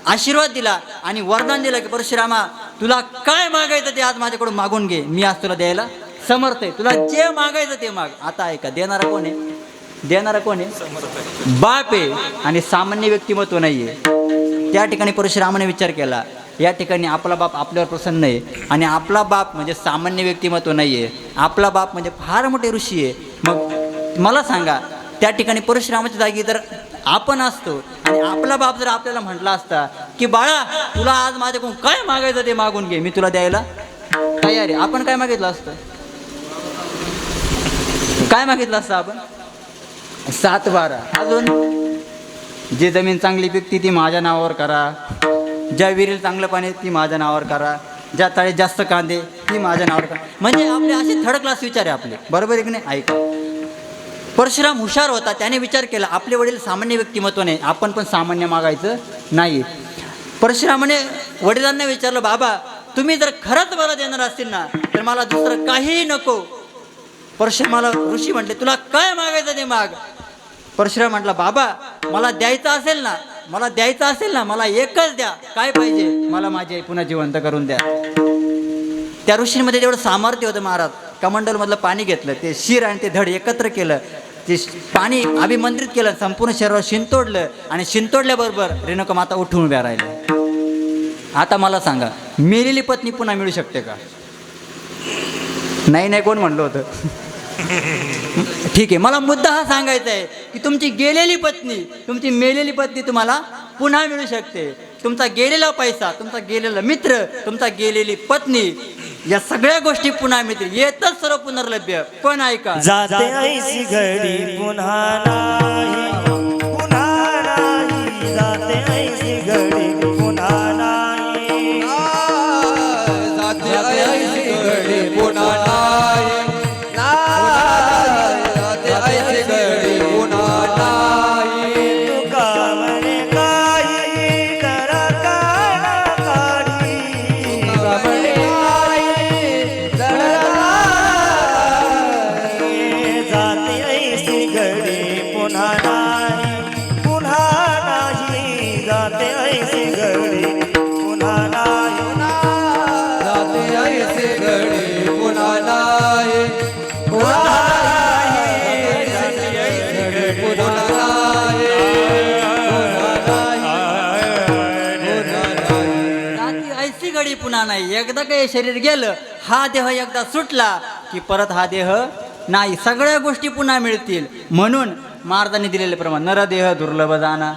आशीर्वाद दिला आणि वरदान दिलं की परशुरामा, तुला काय मागायचं ते आज माझ्याकडून मागून घे, मी आज तुला द्यायला समर्थ आहे. तुला जे मागायचं ते माग. आता ऐका, देणारा कोण आहे? बाप आहे आणि सामान्य व्यक्तिमत्व नाही आहे. त्या ठिकाणी परशुरामाने विचार केला, या ठिकाणी आपला बाप आपल्यावर प्रसन्न आहे आणि आपला बाप म्हणजे सामान्य व्यक्तिमत्व नाही आहे, आपला बाप म्हणजे फार मोठे ऋषी आहे. मग मला सांगा, त्या ठिकाणी परशुरामाच्या जागी जर आपण असतो आणि आपला बाप जर आपल्याला म्हटला असता की बाळा, तुला आज माझ्याकडून काय मागायचं ते मागून घे, मी तुला द्यायला तयार आहे, आपण काय मागितलं असतं? काय मागितलं असतं आपण? 7-12. अजून जी जमीन चांगली पिकती ती माझ्या नावावर करा, ज्या विहिरीला चांगलं पाणी ती माझ्या नावावर करा, ज्या तळ्यात जास्त कांदे ती माझ्या नावावर करा. म्हणजे आपले असे थर्ड क्लास विचार आहे आपले, बरोबर आहे की नाही? ऐका, परशुराम हुशार होता. त्याने विचार केला, आपले वडील सामान्य व्यक्तिमत्व नाही, आपण पण सामान्य मागायचं नाही. परशुरामाने वडिलांना विचारलं, बाबा तुम्ही जर खरंच मला देणार असतील ना तर मला दुसरं काहीही नको. परशुरामाला ऋषी म्हटले, तुला काय मागायचं ते माग. परशुराम म्हटला, बाबा मला द्यायचं असेल ना मला एकच द्या. काय पाहिजे? मला माझी आई पुन्हा जिवंत करून द्या. त्या ऋषींमध्ये जेवढं सामर्थ्य होतं महाराज, कमंडलमधलं पाणी घेतलं, ते शिर आणि ते धड एकत्र केलं, ते पाणी अभिमंत्रित केलं, संपूर्ण शरीरावर शिंतोडलं आणि शिंतोडल्याबरोबर रेणुका माता उठून उभ्या राहिल्या. आता मला सांगा, मेलेली पत्नी पुन्हा मिळू शकते का? नाही कोण म्हणलं होतं? ठीक आहे, मला मुद्दा हा सांगायचा आहे की तुमची मेलेली पत्नी तुम्हाला पुन्हा मिळू शकते. तुमचा गेलेला पैसा, तुमचा गेलेला मित्र, तुमचा गेलेली पत्नी, या सगळ्या गोष्टी पुन्हा मिळतील. येतच सर्व पुनर्लभ्य. पण ऐका, जाते ऐसी घडी पुन्हा नाही, जाते ऐसी घडी पुन्हा नाही, जाते ऐसी घडी पुन्हा नाही, जाते ऐसी घडी पुन्हा नाही. तुका म्हणे काही करा काढी, म्हणे जाते ऐसी घडी पुन्हा नाही. ऐसी घडी पुन्हा नाही. एकदा काही शरीर गेलं, हा देह एकदा सुटला की परत हा देह नाही. सगळ्या गोष्टी पुन्हा मिळतील. म्हणून महाराजांनी दिलेले प्रमाण नरदेह दुर्लभ जाना.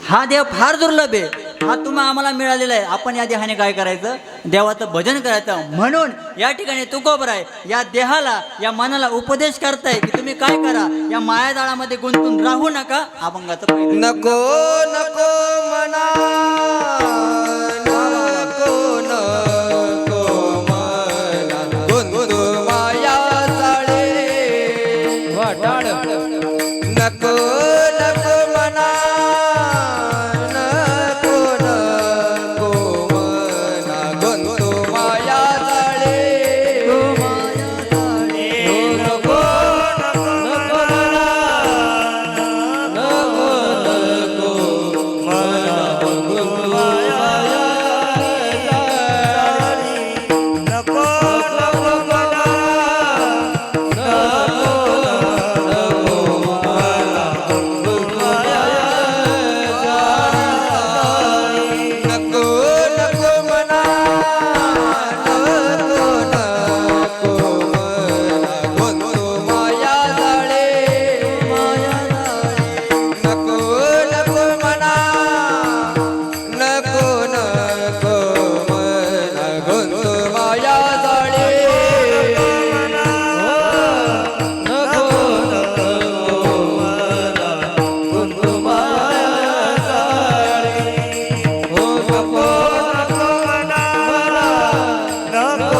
हा देह फार दुर्लभ आहे. हा तुम्हाला आम्हाला मिळालेला आहे. आपण या देहाने काय करायचं? देवाचं भजन करायचं. म्हणून या ठिकाणी तुकोबराय या देहाला, या मनाला उपदेश करताय की तुम्ही काय करा, या मायाजाळामध्ये गुंतून राहू नका. अभंगाचं पहिलं. नको नको मना नको नको मना गुंतू माया जाळे वाटाळ. नको नको मना नको नको मना गुंतू माया जाळे. नको नको मना नको नको मना गुंतू माया नको नको मना नको नको मना नको नको मना गुंतू माया जाळे. नको नको मना नको नको मना गुंतू माया जाळे. नको नको मना गुंतू माया जाळे. हो नको नको मना नको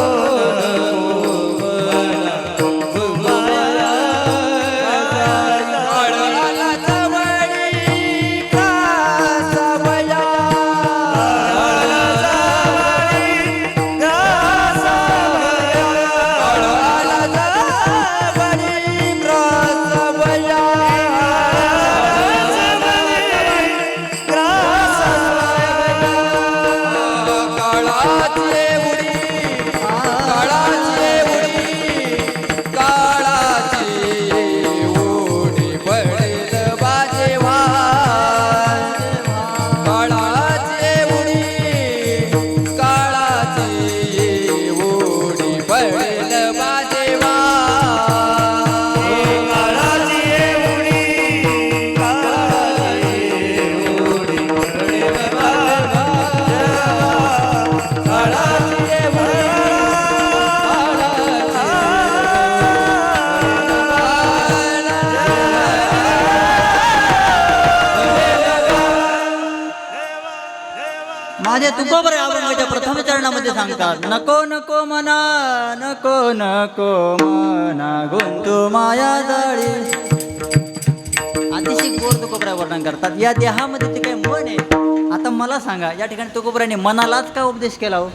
आळाला जवळी का सावया. आळाला जवळी का सावया. काळाची उडी काळाची उडी काळाची उडी पडेल बाजेवा. काळाची उडी काळाची उडी पडेल बाजेवा. माझे तुकोबराय अभंगाच्या प्रथम चरणामध्ये सांगतात, नको नको मना नको नको मना गुंतू माया जाळी. अतिशय गोड तुकोबराय वर्णन करतात. या देहामध्ये ते काही मन आहे. आता मला सांगा, या ठिकाणी तुकोबरायने मनालाच का उपदेश केला हो?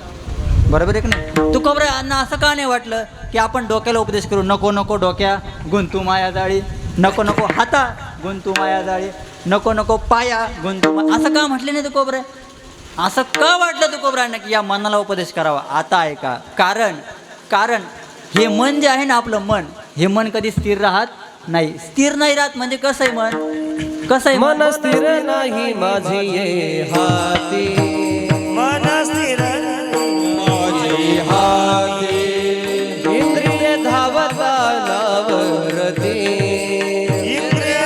बरोबर आहे की नाही? तुकोबराय अण्णा असं का नाही वाटलं की आपण डोक्याला उपदेश करू, नको नको डोक्या गुंतू माया जाळी, नको नको हाता गुंतू माया जाळी, नको नको पाया गुंतू असं का म्हटले नाही तुकोबराय? असं का वाटलं तुकोबरायांना की या मनाला उपदेश करावा? आता आहे का? कारण हे मन जे आहे ना, आपलं मन, हे मन कधी स्थिर राहत नाही. स्थिर नाही राहत म्हणजे कसं आहे मन? कसं आहे मन स्थिर नाही माझी ये हाती. मन स्थिर माझी हाती इंद्रिय धावता नावरती. इंद्रिय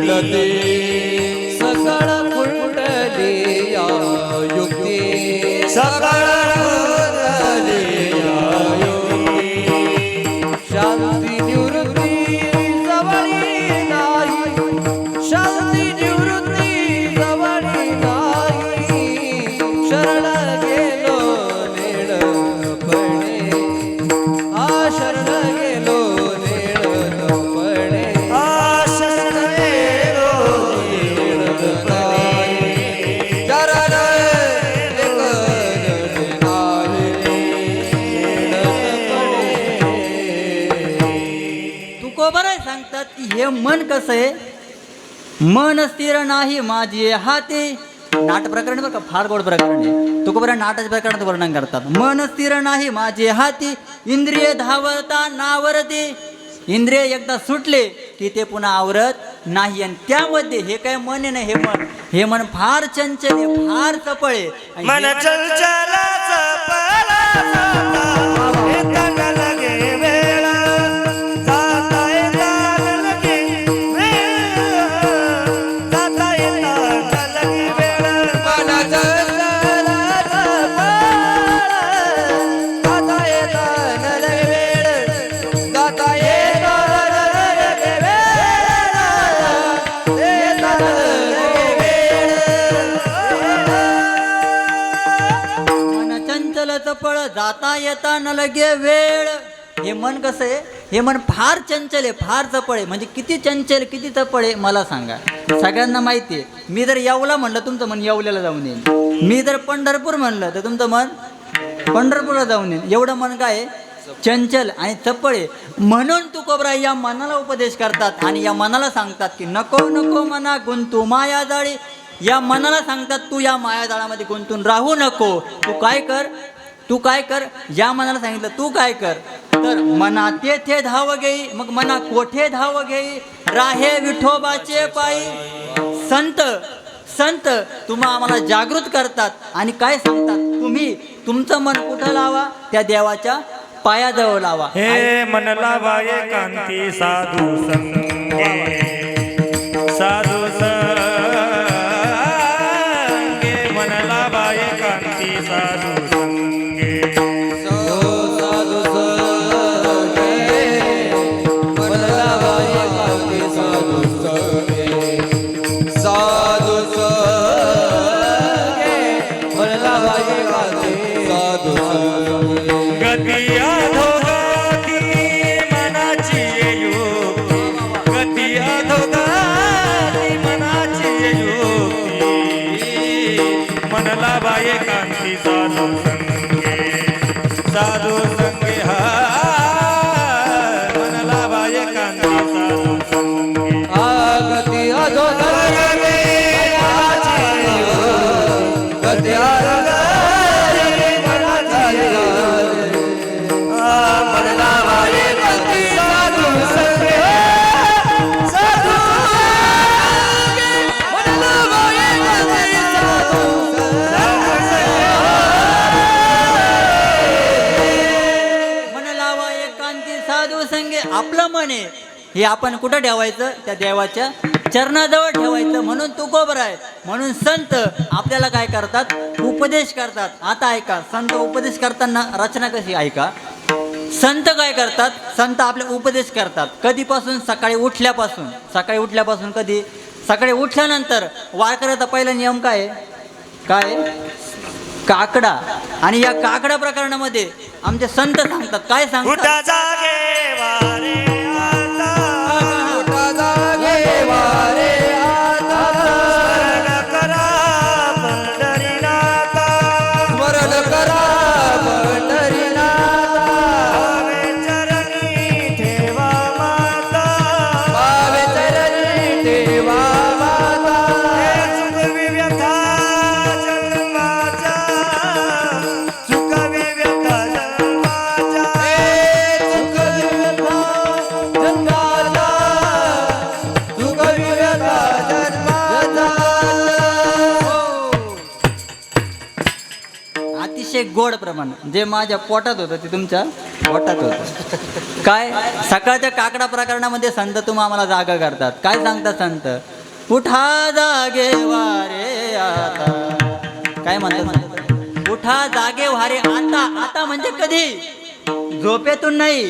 लते सकळ कुंडली या युक्ती. सकळ कुंडली या युक्ती. शांती निवृत्ती जवळी नाही. शांती निवृत्ती जवळी नाही. शरण गेलो नेणपणे. शरण गेलो नेणपणे. आशरण गेलो चरण तुकोबराय सांगतात की हे मन कसं आहे? मन स्थिर नाही माझी हाती. नाट प्रकरण बरं का, फार गोड प्रकरण आहे. तुकोबराय नाटाच्या प्रकरणात वर्णन करतात. मन स्थिर नाही माझे हाती. इंद्रिय धावता नावरती. इंद्रिय एकदा सुटले की की ते पुन्हा आवरत नाही. आणि त्यामध्ये हे काय मन आहे ना, हे मन फार चंचल आहे, फार चपळ आहे. आणि मन हे- चंचला चपला जाता येता न लगे वेळ जाता येता न लगे वेळ जाता येता न लगे वेळ मन चंचल चपळ जाता येता न लगे वेळ. हे मन कसं आहे, हे मन फार चंचल आहे, फार चपळ आहे. म्हणजे किती चंचल किती चपळ आहे मला सांगा. सगळ्यांना माहिती आहे, मी जर येवला म्हणलं तुमचं मन येवल्याला जाऊन येईल, मी जर पंढरपूर म्हणलं तर तुमचं मन पंढरपूरला जाऊन येईल. एवढं मन काय आहे, चंचल आणि चपळ आहे. म्हणून तुकोबराय या मनाला उपदेश करतात आणि या मनाला सांगतात की नको नको मना गुंतू माया जाळी. या मनाला सांगतात तू या मायाजाळामध्ये गुंतून राहू नको. तू काय कर. या मनाला सांगितलं तू काय कर, तर मना तेथे धाव घेई, मग मना कोठे धाव घेई, राहे विठोबाचे पायी. संत तुम्हा आम्हाला जागृत करतात आणि काय सांगतात, तुम्ही तुमचं मन कुठं लावा, त्या देवाच्या पायाजवळ लावा. हे मन लावाये कांती साधू संगे साधू संगे मन लावाये कांती साधू संगे गती अधोगती मनाची युक्ती गती अधोगती मनाची युक्ती मन लावाये कांती साधू संगे हा मन लावाये कांती साधू संगे गती अधोगती गती आपलं मन आहे हे आपण कुठं ठेवायचं, त्या देवाच्या चरणाजवळ ठेवायचं. म्हणून तुकोबराय, म्हणून संत आपल्याला काय करतात, उपदेश करतात. आता ऐका, संत उपदेश करताना रचना कशी ऐका. संत काय करतात, संत आपले उपदेश करतात कधीपासून, सकाळी उठल्यापासून कधी, सकाळी उठल्यानंतर वारकऱ्याचा पहिला नियम काय काकडा. आणि या काकडा प्रकरणामध्ये आमचे संत सांगतात, काय सांगतात, उठा जागे वारे आता उठा जागे वारे आता स्मरण करा पंढरीनाथा स्मरण करा पंढरीनाथा भावे चरणी ठेवा माता भावे चरणी ठेवा माता चुकवी व्यथा जन्माच्या चुकवी व्यथा जन्माच्या अतिशय गोड प्रमाण जे माझ्या पोटात होतं ते तुमच्या पोटात होतं. काय सकाळच्या काकडा प्रकरणामध्ये संत तुम्ही आम्हाला जागा करतात. काय सांगतात संत, उठा जागे वारे आता. काय म्हणतात, उठा जागे वारे आता. आता म्हणजे कधी, झोपेतून नाही,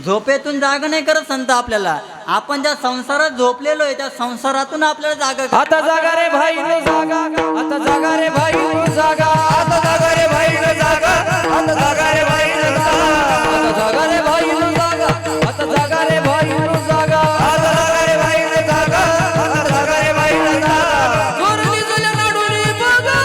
झोपेतून जागा नाही करत संत आपल्याला. आपण ज्या संसारात झोपलेलो आहे त्या संसारातून आपल्याला जागा. आता जागा रे भाई नो जागा, आता जागा रे भाई नो जागा, आता जागा रे भाई नो जागा, आता जागा रे भाई नो जागा, आता जागा रे भाई नो जागा, आता जागा रे भाई नो जागा, आता जागा रे भाई नो जागा, आता जागा रे भाई नो जागा. जोरली तुझ्या नडुरी बघा,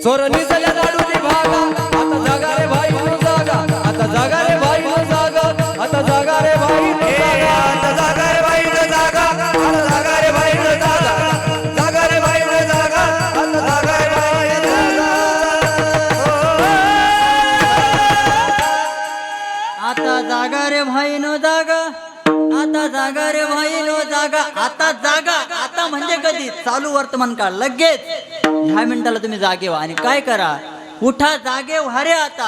चोरली झाल्या नाडूनी भागा, आता जागा रे भाई नो जागा, आता जागा रे भाई नो जागा, आता जागा रे भाई नो जागा. आता जागा, आता म्हणजे कधी? चालू वर्तमान काळ. लगेच ह्या मिनिटाला तुम्ही जागे व्हा आणि काय करा? उठा, जागे व्हा रे आता.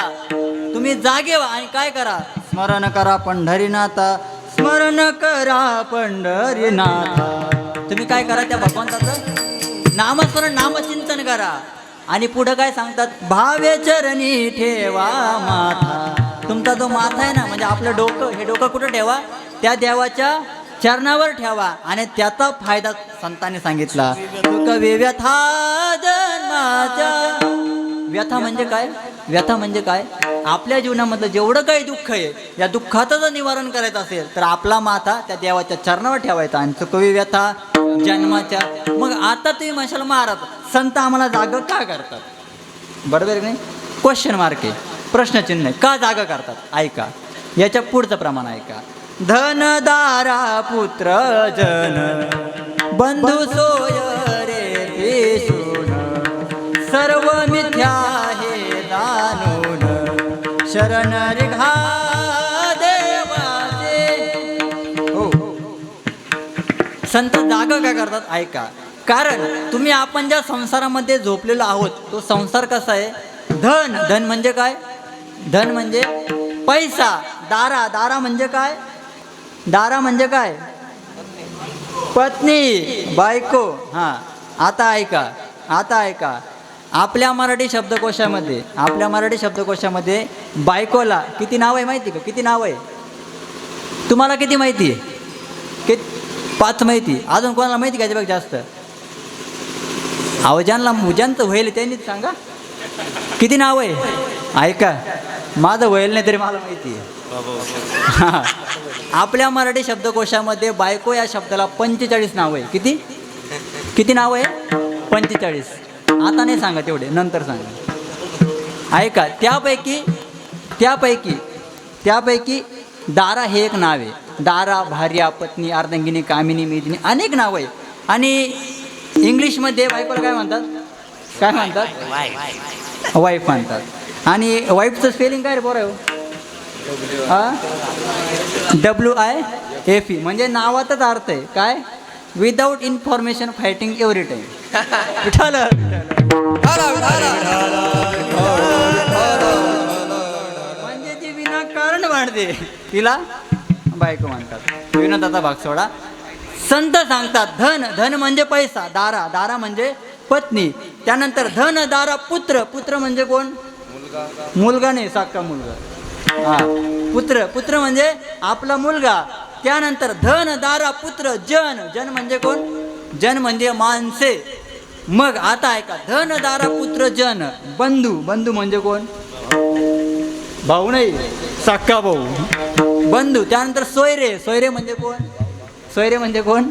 तुम्ही जागे व्हा आणि काय करा? स्मरण करा पंढरीनाथा, स्मरण करा पंढरीनाथा. तुम्ही काय करा? त्या भगवंताचं नामस्मरण, नामचिंतन करा. आणि पुढं काय सांगतात? भावे चरणी ठेवा माथा. तुमचा जो माथा आहे ना, म्हणजे आपलं डोकं, हे डोकं कुठं ठेवा? त्या देवाच्या चरणावर ठेवा. आणि त्याचा फायदा संतांनी सांगितला. सुख व्यथा जन्माच्या. व्यथा म्हणजे काय? व्यथा म्हणजे काय? आपल्या जीवनामधलं जेवढं काही दुःख आहे, या दुःखाचं जर निवारण करायचं असेल तर आपला माथा त्या देवाच्या चरणावर ठेवायचा. आणि सुखवी व्यथा जन्माच्या. मग आता तुम्ही म्हणशाल महाराज, संत आम्हाला जागं का करतात? बरोबर आहे की नाही? क्वेश्चन मार्क आहे, प्रश्नचिन्ह आहे. का जागं करतात? ऐका, याच्या पुढचं प्रमाण ऐका. धन दारा पुत्र जन बंधू सोय रे पेशून, सर्व मिथ्या हे जाणून, शरण रिघा देवाचे. हो, संत जागं का करतात? ऐका. कारण तुम्ही आपण ज्या संसारामध्ये झोपलेलो आहोत, तो संसार कसा आहे? धन. धन म्हणजे काय? धन म्हणजे पैसा. दारा. दारा म्हणजे काय? दारा म्हणजे काय? पत्नी, बायको. हां, आता ऐका, आता ऐका. आपल्या मराठी शब्दकोशामध्ये, आपल्या मराठी शब्दकोशामध्ये बायकोला किती नाव आहे माहिती का? किती नाव आहे? तुम्हाला किती माहिती आहे? 5 माहिती. अजून कोणाला माहिती का याच्यापेक्षा जास्त? ज्यांना मुजांचं होईल त्यांनीच सांगा. किती नाव आहे? ऐका, माझं होईल नाही तरी मला माहिती आहे. हां, आपल्या मराठी शब्दकोशामध्ये बायको या शब्दाला 45 नाव आहे. किती? किती नाव आहे? 45. आता नाही सांगा तेवढे, नंतर सांगा. ऐका, त्यापैकी दारा हे एक नाव आहे. दारा, भार्या, पत्नी, अर्धांगिनी, कामिनी, मेदिनी, अनेक नाव आहे. आणि इंग्लिशमध्ये बायकोला काय म्हणतात? काय म्हणतात? वाईफ म्हणतात. आणि वाईफचं स्पेलिंग काय रे पोरा? WIFE. म्हणजे नावातच अर्थ आहे काय? Without information fighting every time. म्हणजे जी विनाकारण भांडते तिला बायको म्हणतात. विनोदाचा भाग सोडा. संत सांगतात धन. धन म्हणजे पैसा. दारा. दारा म्हणजे पत्नी. त्यानंतर धन दारा पुत्र. पुत्र म्हणजे कोण? मुलगा नाही, साखा मुलगा. हा, पुत्र. पुत्र म्हणजे आपला मुलगा. त्यानंतर धन दारा पुत्र जन. जन म्हणजे कोण? जन म्हणजे माणसे. मग आता ऐका, धन दारा पुत्र जन. बंधू. बंधू म्हणजे कोण? भाऊ नाही, साखा भाऊ. बंधू. त्यानंतर सोयरे. सोयरे म्हणजे कोण? सोयरे म्हणजे कोण?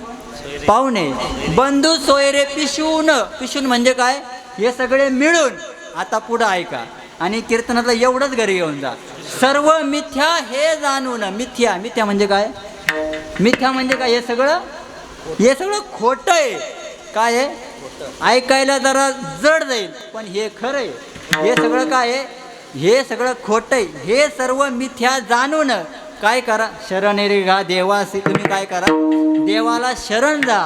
पाहुणे. बंधू सोयरे पिशून. पिशून म्हणजे काय? हे सगळे मिळून. आता पुढं ऐका आणि कीर्तनातलं एवढंच घरी घेऊन जा. सर्व मिथ्या हे जाणून. मिथ्या. मिथ्या म्हणजे काय? मिथ्या म्हणजे काय? हे सगळं खोटं आहे. काय आहे? ऐकायला जरा जड जाईल पण हे खरं आहे. हे सगळं काय आहे? हे सगळं खोटं आहे. हे सर्व मिथ्या जाणून काय करा? शरण रे गा देवासी. तुम्ही काय करा? देवाला शरण जा.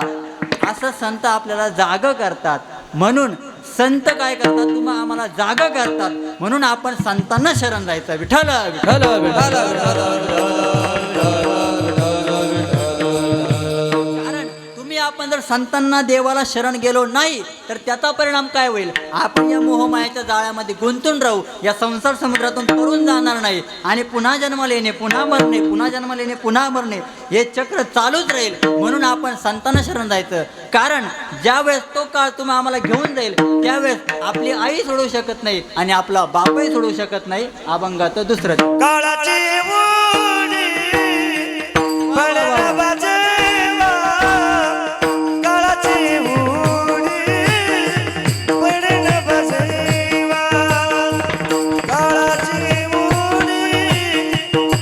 असं संत आपल्याला जागं करतात. म्हणून संत काय करतात? तुम्हाला आम्हाला जागा करतात. म्हणून आपण संतांना शरण जायचं. विठ्ठल विठ्ठल विठ्ठल कारण तुम्ही आपण जर संतांना देवाला शरण गेलो नाही तर त्याचा परिणाम काय होईल? आपण या मोहमायाच्या जाळ्यामध्ये गुंतून राहू. या संसार समुद्रातून पळून जाणार नाही आणि पुन्हा जन्माला येणे, पुन्हा मरणे, पुन्हा जन्माला येणे, पुन्हा मरणे हे चक्र चालूच राहील. म्हणून आपण संतांना शरण जायचं. कारण ज्यावेळेस तो काळ तुम्ही आम्हाला घेऊन जाईल त्यावेळेस आपली आई सोडू शकत नाही आणि आपला बापही सोडू शकत नाही. अभंगाचं दुसरं. काळाची उडी पडला बाजेवा, काळाची उडी पडला बाजेवा, काळाची उडी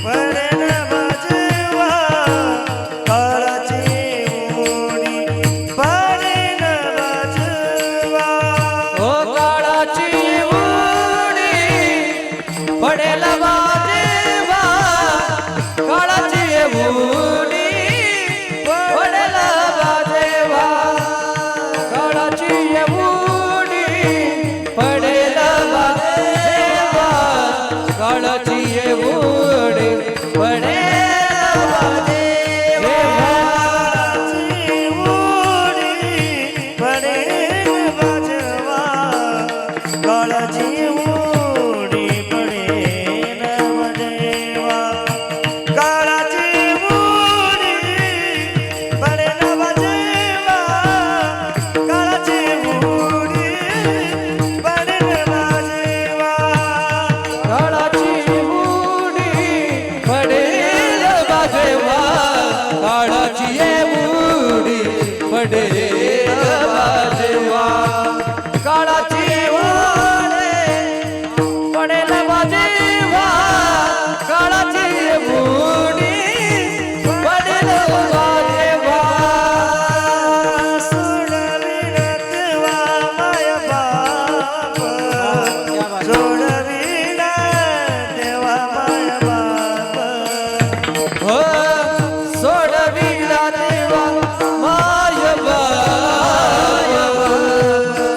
पडला बाजेवा, काळाची उडी पडला बाजेवा. ओ काळाची उडी पडेल बाजेवा, पडेल बाजेवा काळाची ओढे पडेल बाजेवा काळाची बुडी पडेल बाजेवा सोडविना तेव्हा माय बाप सोडविना तेव्हा माय बाप हो सोडविला देवा माय बाप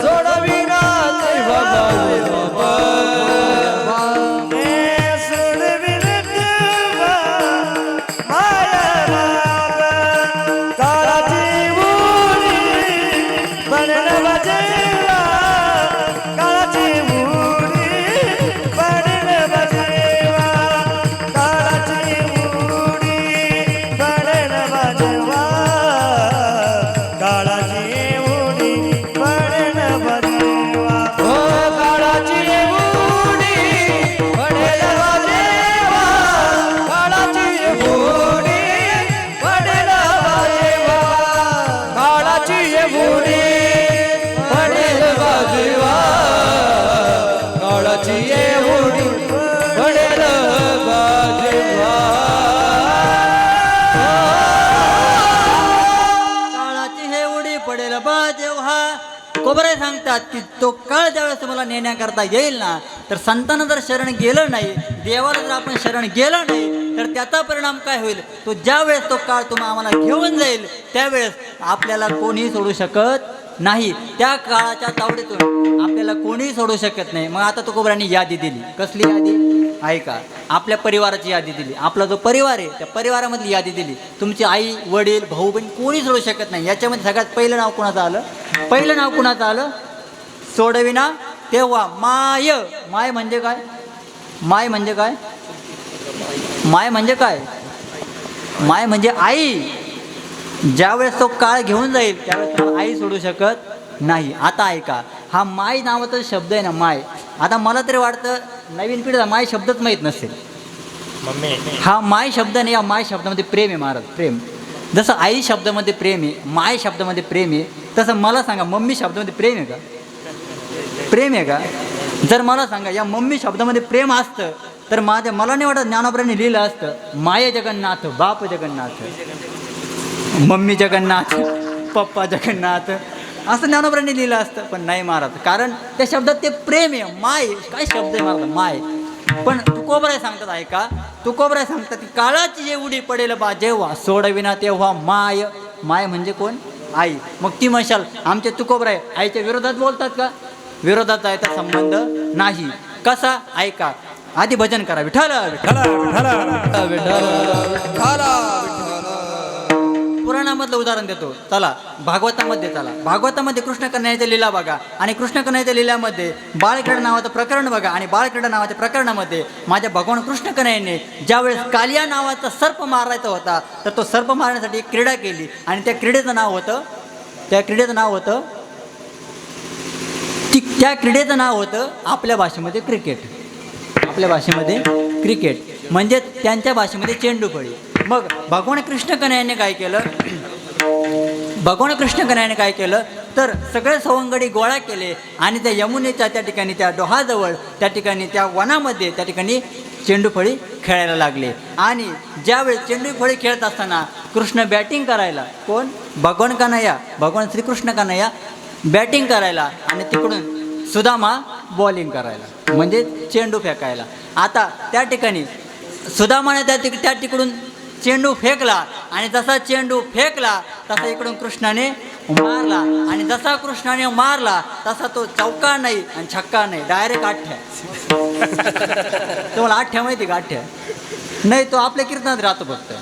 सोडविला देवा माय बाप हे सोडविना तेव्हा माय बाप काळाची बुडी पडेल बाजेवा काळाची बुडी पडेल बाजेवा काळाची बुडी पडेल बाजेवा काळाची बुडी पडेल बाजेवा हो काळाची बुडी पडेल बाजेवा काळाची बुडी पडेल बाजेवा काळाची बुडी पडेल बाजेवा काळाची बुडी पडेल बाजेवा काळाची हे उडी पडेल बा जेव्हा कोबरे सांगतात की तो काळ ज्यावेळेस तुम्हाला नेण्याकरता येईल ना तर संतांना जर शरण गेलं नाही देवाला जर आपण शरण गेलं नाही तर त्याचा परिणाम काय होईल तो ज्यावेळेस तो काळ तुम्हाला आम्हाला घेऊन जाईल त्यावेळेस आपल्याला कोणीही सोडू शकत नाही त्या काळाच्या तावडीतून आपल्याला कोणीही सोडू शकत नाही मग आता तो कोबऱ्यांनी यादी दिली कसली यादी ऐका आपल्या परिवाराची यादी दिली आपला जो परिवार आहे त्या परिवारामधली यादी दिली तुमची आई वडील भाऊ बहीण कोणी सोडू शकत नाही याच्यामध्ये सगळ्यात पहिलं नाव कुणाचं आलं पहिलं नाव कुणाचं आलं सोडविना तेव्हा माय माय म्हणजे काय माय म्हणजे काय माय म्हणजे काय माय म्हणजे आई ज्यावेळेस तो काळ घेऊन जाईल त्यावेळेस तुम्हाला आई सोडू शकत नाही आता ऐका हा माय नावाचा शब्द आहे ना माय आता मला तरी वाटतं नवीन पिढीला माय शब्दच माहीत नसेल हा माय शब्द नाही या माय शब्दामध्ये प्रेम आहे महाराज प्रेम जसं आई शब्दामध्ये प्रेम आहे माय शब्दामध्ये प्रेम आहे तसं मला सांगा मम्मी शब्दामध्ये प्रेम आहे का प्रेम आहे का जर मला सांगा या मम्मी शब्दामध्ये प्रेम असतं तर मला नाही वाटत ज्ञानोबरांनी लिहिलं असतं माय जगन्नाथ बाप जगन्नाथ मम्मी जगन्नाथ पप्पा जगन्नाथ असं ज्ञानोबरांनी लिहिलं असतं पण नाही महाराज कारण त्या शब्दात ते प्रेम आहे माय काय शब्द आहे महाराज माय पण तुकोबराय सांगतात ऐका तुकोबराय सांगतात की काळाची जे उडी पडेल बा जेव्हा सोडविना तेव्हा माय माय म्हणजे कोण आई मग ती म्हणशाल आमचे तुकोबराय आईच्या विरोधात बोलतात का विरोधात जायचा संबंध नाही कसा ऐका आधी भजन करा विठ्ठल पुराणामधलं उदाहरण देतो चला भागवतामध्ये चला भागवतामध्ये कृष्ण कन्हैयाच्या लीला बघा आणि कृष्ण कन्हैयाच्या लीलामध्ये बाळक्रीडा नावाचं प्रकरण बघा आणि बाळक्रीडा नावाच्या प्रकरणामध्ये माझ्या भगवान कृष्ण कन्हैयाने ज्यावेळेस कालिया नावाचा सर्प मारायचा होता तर तो सर्प मारण्यासाठी एक क्रीडा केली आणि त्या क्रीडेचं नाव होतं त्या क्रीडेचं नाव होतं आपल्या भाषेमध्ये क्रिकेट आपल्या भाषेमध्ये क्रिकेट म्हणजे त्यांच्या भाषेमध्ये चेंडूफळी मग भगवान कृष्ण कन्हैयाने काय केलं तर सगळे सवंगडी गोळा केले आणि त्या यमुनेच्या त्या ठिकाणी त्या डोहाजवळ त्या ठिकाणी त्या वनामध्ये त्या ठिकाणी चेंडूफळी खेळायला लागले आणि ज्यावेळी चेंडूफळी खेळत असताना कृष्ण बॅटिंग करायला कोण भगवान श्रीकृष्ण कन्हैया बॅटिंग करायला आणि तिकडून सुदामा बॉलिंग करायला म्हणजे चेंडू फेकायला आता त्या ठिकाणी सुदामाने त्या तिकडून चेंडू फेकला आणि जसा चेंडू फेकला तसा इकडून कृष्णाने मारला आणि जसा कृष्णाने मारला तसा तो चौका नाही आणि छक्का नाही डायरेक्ट आठ्या तुम्हाला आठ्या माहिती का आठ्या नाही तो आपल्या कीर्तनात राहतो फक्त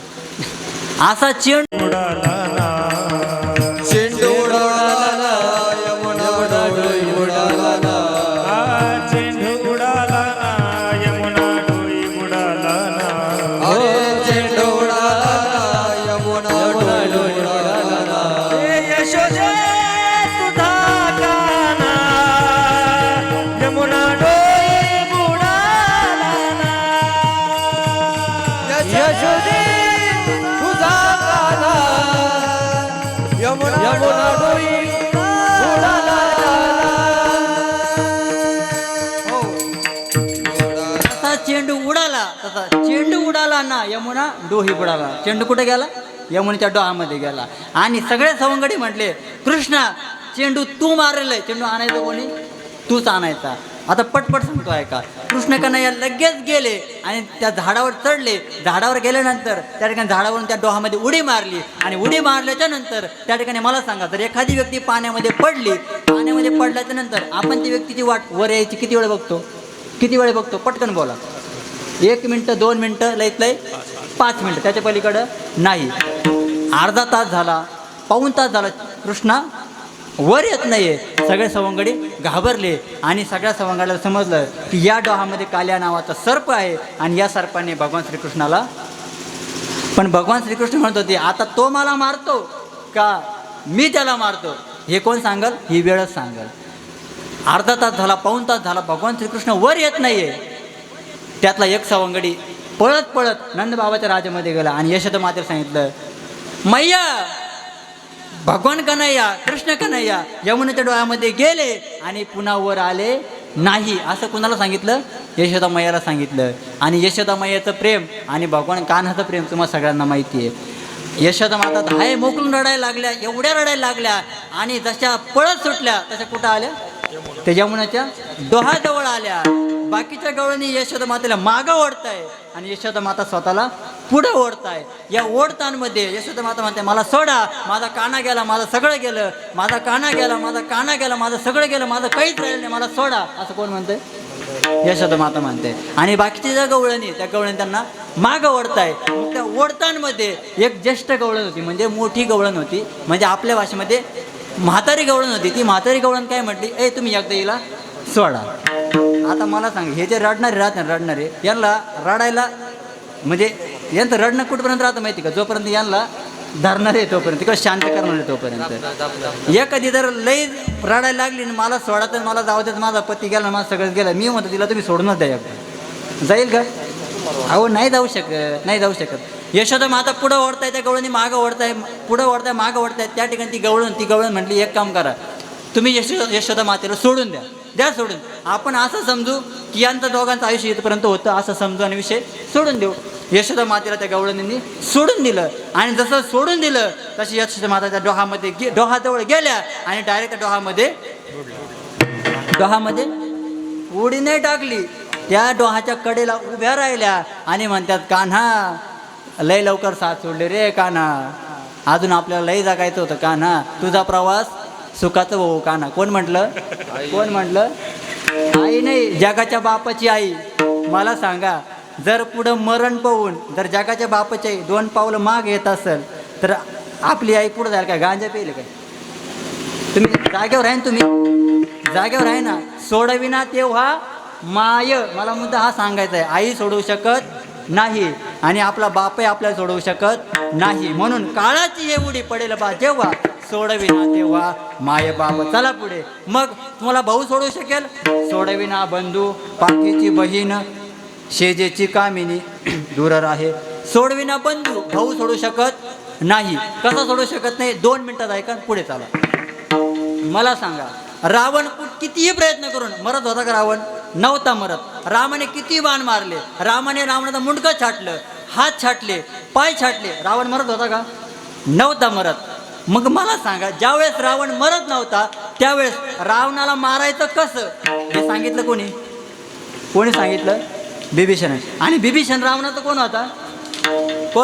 असा चेंडू यमुना चेंडू उडाला ना यमुना डोही बुडाला. चेंडू कुठे गेला? यमुनेच्या डोहामध्ये गेला. आणि सगळे सवंगडी म्हटले, कृष्णा चेंडू तू मारलेला आहे, चेंडू आणायचा कोणी? तूच आणायचा. आता पटपट सांगतो आहे का. कृष्ण कन्हैया लगेच गेले आणि त्या झाडावर चढले. झाडावर गेल्यानंतर त्या ठिकाणी झाडावरून त्या डोहामध्ये उडी मारली. आणि उडी मारल्याच्या नंतर त्या ठिकाणी मला सांगा, जर एखादी व्यक्ती पाण्यामध्ये पडली, पाण्यामध्ये पडल्याच्या नंतर आपण ती व्यक्तीची वाट वर यायची किती वेळ बघतो? किती वेळ बघतो? पटकन बोला. 1 मिनटं, 2 मिनटं, लईत लई 5 मिनटं, त्याच्या पलीकडं नाही. अर्धा तास झाला, पाऊण तास झाला, कृष्णा वर येत नाहीये. सगळे सवंगडी घाबरले आणि सगळ्या सवंगड्याला समजलं की या डोहामध्ये काल्या नावाचा सर्प आहे आणि या सर्पाने भगवान श्रीकृष्णाला. पण भगवान श्रीकृष्ण म्हणत होते, आता तो मला मारतो का मी त्याला मारतो हे कोण सांगल? ही वेळच सांगल. अर्धा तास झाला, पाऊण तास झाला, भगवान श्रीकृष्ण वर येत नाहीये. त्यातला एक सवंगडी पळत पळत नंदबाबाच्या राज्यामध्ये गेला आणि यशोदा मातेला सांगितलं, मैया भगवान कन्हैया, कृष्ण कन्हैया यमुनेच्या डोळ्यामध्ये गेले आणि पुन्हा वर आले नाही. असं कुणाला सांगितलं? यशोदा मैयाला सांगितलं. आणि यशोदा मैयाचं प्रेम आणि भगवान कान्हाचं प्रेम तुम्हाला सगळ्यांना माहिती आहे. यशोदा माता धाय मोकळून रडायला लागल्या, एवढ्या रडायला लागल्या आणि जशा पळत सुटल्या तशा कुठं आल्या? ते यमुनेच्या डोहाजवळ आल्या. बाकीच्या गवळणी यशोदा मातेला मागं ओढताय आणि यशोदा माता स्वतःला पुढं ओढताय. या ओढतांमध्ये यशोदा माता म्हणते, मला सोडा, माझा काना गेला, माझं सगळं गेलं, माझा काना गेला, माझा काना गेला, माझं सगळं गेलं, माझं काहीच राहिलं नाही, मला सोडा. असं कोण म्हणतंय? यशोदा माता म्हणते. आणि बाकीची ज्या गवळणी, त्या गवळणी त्यांना मागं ओढताय. मग त्या ओढतांमध्ये एक ज्येष्ठ गवळण होती, म्हणजे मोठी गवळण होती, म्हणजे आपल्या भाषेमध्ये म्हातारी गवळण होती. ती म्हातारी गवळण काय म्हटली, ए तुम्ही एकदा हिला सोडा. आता मला सांग, हे जे रडणारे राहते रडणारे, यांना रडायला म्हणजे यांचं रडणं कुठपर्यंत राहतं माहिती का? जोपर्यंत यांना धरणार आहे तोपर्यंत, तिकडे शांत करणार आहे तोपर्यंत. एखादी जर लई रडायला लागली आणि मला सोडा तर मला जाऊ देत, माझा पती गेला, माझं सगळंच गेलं, मी म्हणतो तिला तुम्ही सोडूनच द्या एकदा. जाईल का? अहो नाही जाऊ शकत, नाही जाऊ शकत. यशोदा माता पुढं ओढताय, त्या गवळणी मागं ओढताय, पुढं ओढताय, मागं ओढताय. त्या ठिकाणी ती गवळण म्हटली, एक काम करा, तुम्ही यशोदा मातेला सोडून द्या सोडून. आपण असं समजू की यांचं दोघांचं आयुष्य इथपर्यंत होतं असं समजू आणि विषय सोडून देऊ. यशोदा मातेला त्या गवळणींनी सोडून दिलं. आणि जसं सोडून दिलं तशी यशोदा माता त्या डोहाजवळ गेल्या आणि डायरेक्ट डोहामध्ये उडी नाही टाकली. त्या डोहाच्या कडेला उभ्या राहिल्या आणि म्हणतात, कान्हा लय लवकर साथ सोडले रे कान्हा, अजून आपल्याला लय जगायचं होतं कान्हा, तुझा प्रवास सुखाचं भाऊ कान्हा. कोण म्हटलं? आई नाही, जगाच्या बापाची आई. मला सांगा, जर पुढं मरण पाहून जर जगाच्या बापाची आई 2 पावलं माग येत असेल तर आपली आई पुढं जायला काय गांजा पेले काय? तुम्ही जागेवर आहे ना, तुम्ही जागेवर आहे ना. सोडविना तेव्हा माय, मला मुद्दा हा सांगायचा आहे, आई सोडवू शकत नाही आणि आपला बापही आपल्याला सोडवू शकत नाही. म्हणून काळाची हे उडी पडेल बा जेव्हा, सोडविना तेव्हा माय बाप. चला पुढे. मग तुम्हाला भाऊ सोडवू शकेल? सोडविना बंधू, पाठीची बहीण, शेजेची कामिनी दूर राहे. सोडविना बंधू, भाऊ सोडू शकत नाही. कसा सोडू शकत नाही? 2 मिनिटात ऐका, पुढे चला. मला सांगा, रावण कितीही प्रयत्न करून मरत होता का? रावण नव्हता मरत. रामाने किती बाण मारले, रामाने रावणाचं मुंडकं छाटलं, हात छाटले, पाय छाटले, रावण मरत होता का? नव्हता मरत. मग मला सांगा, ज्यावेळेस रावण मरत नव्हता त्यावेळेस रावणाला मारायचं कसं हे सांगितलं कोणी सांगितलं? बिभीषण. आणि बिभीषण रावणाचा कोण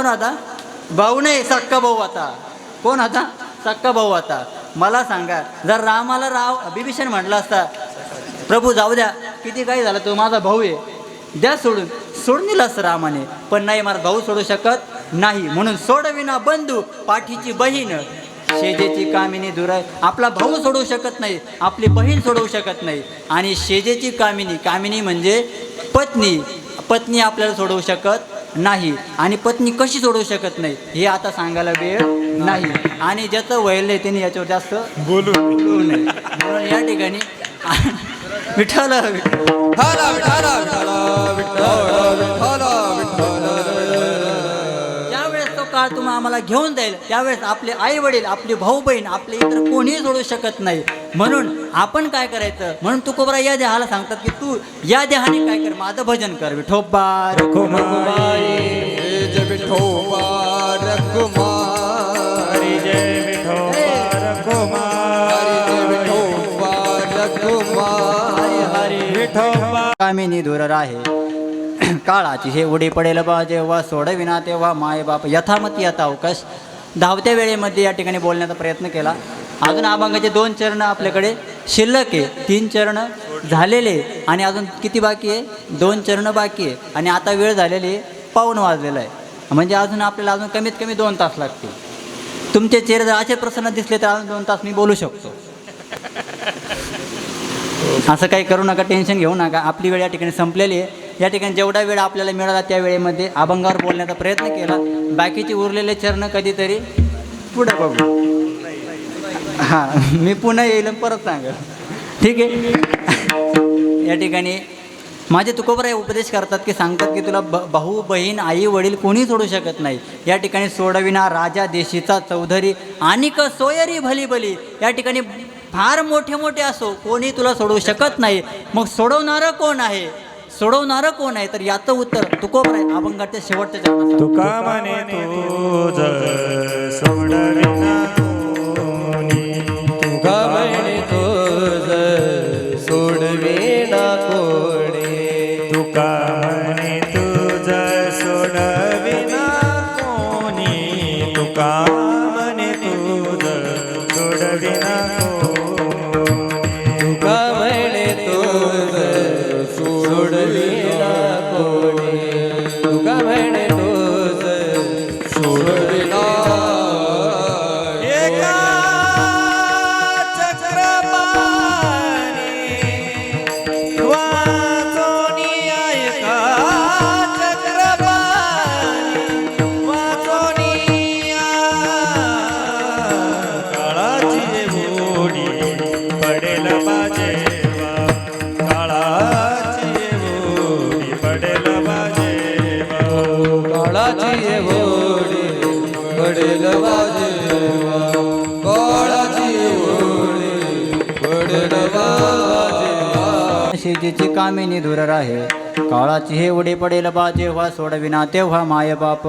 होता? भाऊ नाही, सक्का भाऊ होता. कोण होता? सक्का भाऊ होता. मला सांगा, जर रामाला बिभीषण म्हटलं असता, प्रभू जाऊ द्या, किती काही झालं, तो माझा भाऊ आहे, द्या सोडून दिलं असतं रामाने. पण नाही, माझा भाऊ सोडू शकत नाही. म्हणून सोडविना बंधू, पाठीची बहीण, शेजेची कामिनी दूर आहे. आपला भाऊ सोडवू शकत नाही, आपली बहीण सोडवू शकत नाही. आणि शेजेची कामिनी म्हणजे पत्नी आपल्याला सोडवू शकत नाही. आणि पत्नी कशी सोडवू शकत नाही हे आता सांगायला वेळ नाही. आणि ज्याचं वैल आहे त्यांनी याच्यावर जास्त बोलू नये. म्हणून या ठिकाणी विठ्ठल ज्यावेळेस तो काळ तुम्हाला आम्हाला घेऊन जाईल त्यावेळेस आपले आई वडील, आपले भाऊ बहीण, आपले इतर कोणीही सोडू शकत नाही. म्हणून आपण काय करायचं, म्हणून तुकोबरा या देहाला सांगतात की तू या देहाने काय कर, माझं भजन कर. विठोबा रखुमाई जय विठोबा रखुमाई जय विठोबा रखुमाई जय विठोबा रखुमाई हरी विठोबा कामिनी दूर राहे काळाची हे उडी पडेल बा जेव्हा सोडविना तेव्हा माय बाप यथामती यथा अवकाश. धावत्या वेळेमध्ये या ठिकाणी बोलण्याचा प्रयत्न केला. अजून अभंगाचे 2 चरण आपल्याकडे शिल्लक आहे. 3 चरण झालेले आणि अजून किती बाकी आहे, 2 चरण बाकी आहे. आणि आता वेळ झालेली आहे, 1:15 वाजलेला आहे. म्हणजे अजून आपल्याला अजून कमीत कमी 2 तास लागतील. तुमचे चेहरे जर असे प्रसन्न दिसले तर अजून 2 तास मी बोलू शकतो. असं काही करू नका, टेन्शन घेऊ नका. आपली वेळ या ठिकाणी संपलेली आहे. या ठिकाणी जेवढा वेळ आपल्याला मिळाला त्या वेळेमध्ये अभंगावर बोलण्याचा प्रयत्न केला. बाकीचे उरलेले चरण कधीतरी पुढे बघू. हां, मी पुन्हा येईल आणि परत सांगेल. ठीक आहे. या ठिकाणी माझे तुकोबराय उपदेश करतात की सांगतात की तुला भाऊ बहीण आई वडील कोणी सोडू शकत नाही. या ठिकाणी सोडविना राजा देशीचा चौधरी आणि सोयरी भली भली. या ठिकाणी फार मोठे मोठे असो कोणी तुला सोडवू शकत नाही. मग सोडवणारं कोण आहे, सोडवणारं कोण आहे, तर याचं उत्तर तुकोबराय अभंगाच्या शेवटच्या चरणात. तुका म्हणे तुझ सोडविना कोणी तुका म्हणे तुझ सोडविना कोणी तुका म्हणे तुझ सोडविना कोणी तुका म्हणे तुझ सोडविना तुका म्हणे तुझ सोडविना कोणी तुका म्हणे तुझ सोडविना एका चक्रपाणी वाचोनी एका चक्रपाणी वाचोनी काळाची होडी पडेल बाजेवा काळाची होडी पडेल बाजेवा काळाची होडी पडेल बाजेवा काळाची होडी पडेल बाजेवा शिवजीची कामिनी दूर राहे काळाची हे उडी पडेल बा जेव्हा सोडविना तेव्हा माय बाप.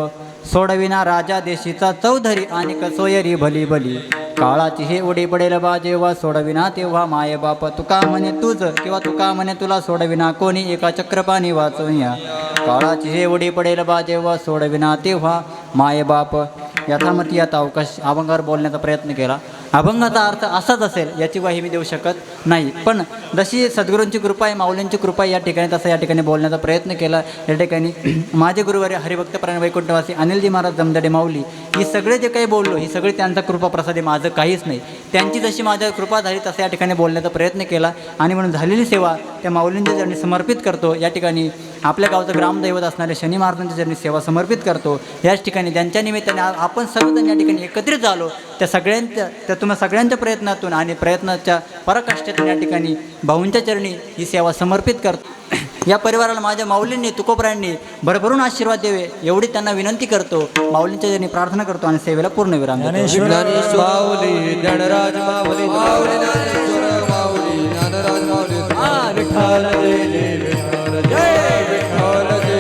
सोडविना राजा देशीचा चौधरी आणि सोयरी भली भली. काळाची हे उडी पडेल बा जेव्हा सोडविना तेव्हा माय बाप. तुका म्हणे तुझ किंवा तुका म्हणे तुला सोडविना कोणी एका चक्रपाणी वाचवूया. काळाची हे उडी पडेल बा जेव्हा सोडविना तेव्हा माय बाप. यथामती यथा अवकाश अभंगावर बोलण्याचा प्रयत्न केला. अभंगाचा अर्थ असाच असेल याची ग्वाही मी देऊ शकत नाही, पण जशी सद्गुरूंची कृपा आहे, माऊलींची कृपा आहे या ठिकाणी, तसं या ठिकाणी बोलण्याचा प्रयत्न केला. या ठिकाणी माझे गुरुवारी हरिभक्तपरायण वैकुंठवासी अनिलजी महाराज जमदडे माऊली ही सगळे जे काही बोललो ही सगळी त्यांचा कृपा प्रसाद आहे, माझं काहीच नाही. त्यांची जशी माझ्या कृपा झाली तसं या ठिकाणी बोलण्याचा प्रयत्न केला आणि म्हणून झालेली सेवा त्या माऊलींच्या चरणी समर्पित करतो. या ठिकाणी आपल्या गावचं ग्रामदैवत असणारे शनी महाराजांच्या चरणी सेवा समर्पित करतो. याच ठिकाणी त्यांच्या निमित्ताने आपण सर्वजण या ठिकाणी एकत्रित झालो. त्या तुम्हा सगळ्यांच्या प्रयत्नातून आणि प्रयत्नाच्या पराकाष्ठेतून या ठिकाणी भाऊंच्या चरणी ही सेवा समर्पित करतो. या परिवाराला माझ्या माऊलींनी तुकोबरायांनी भरभरून आशीर्वाद द्यावे एवढी त्यांना विनंती करतो. माऊलींच्या चरणी प्रार्थना करतो आणि सेवेला पूर्ण विराम देतो. ज्ञानेश्वर माऊली ज्ञानराज माऊली माऊली ज्ञानेश्वर माऊली ज्ञानराज माऊली विठ्ठल जय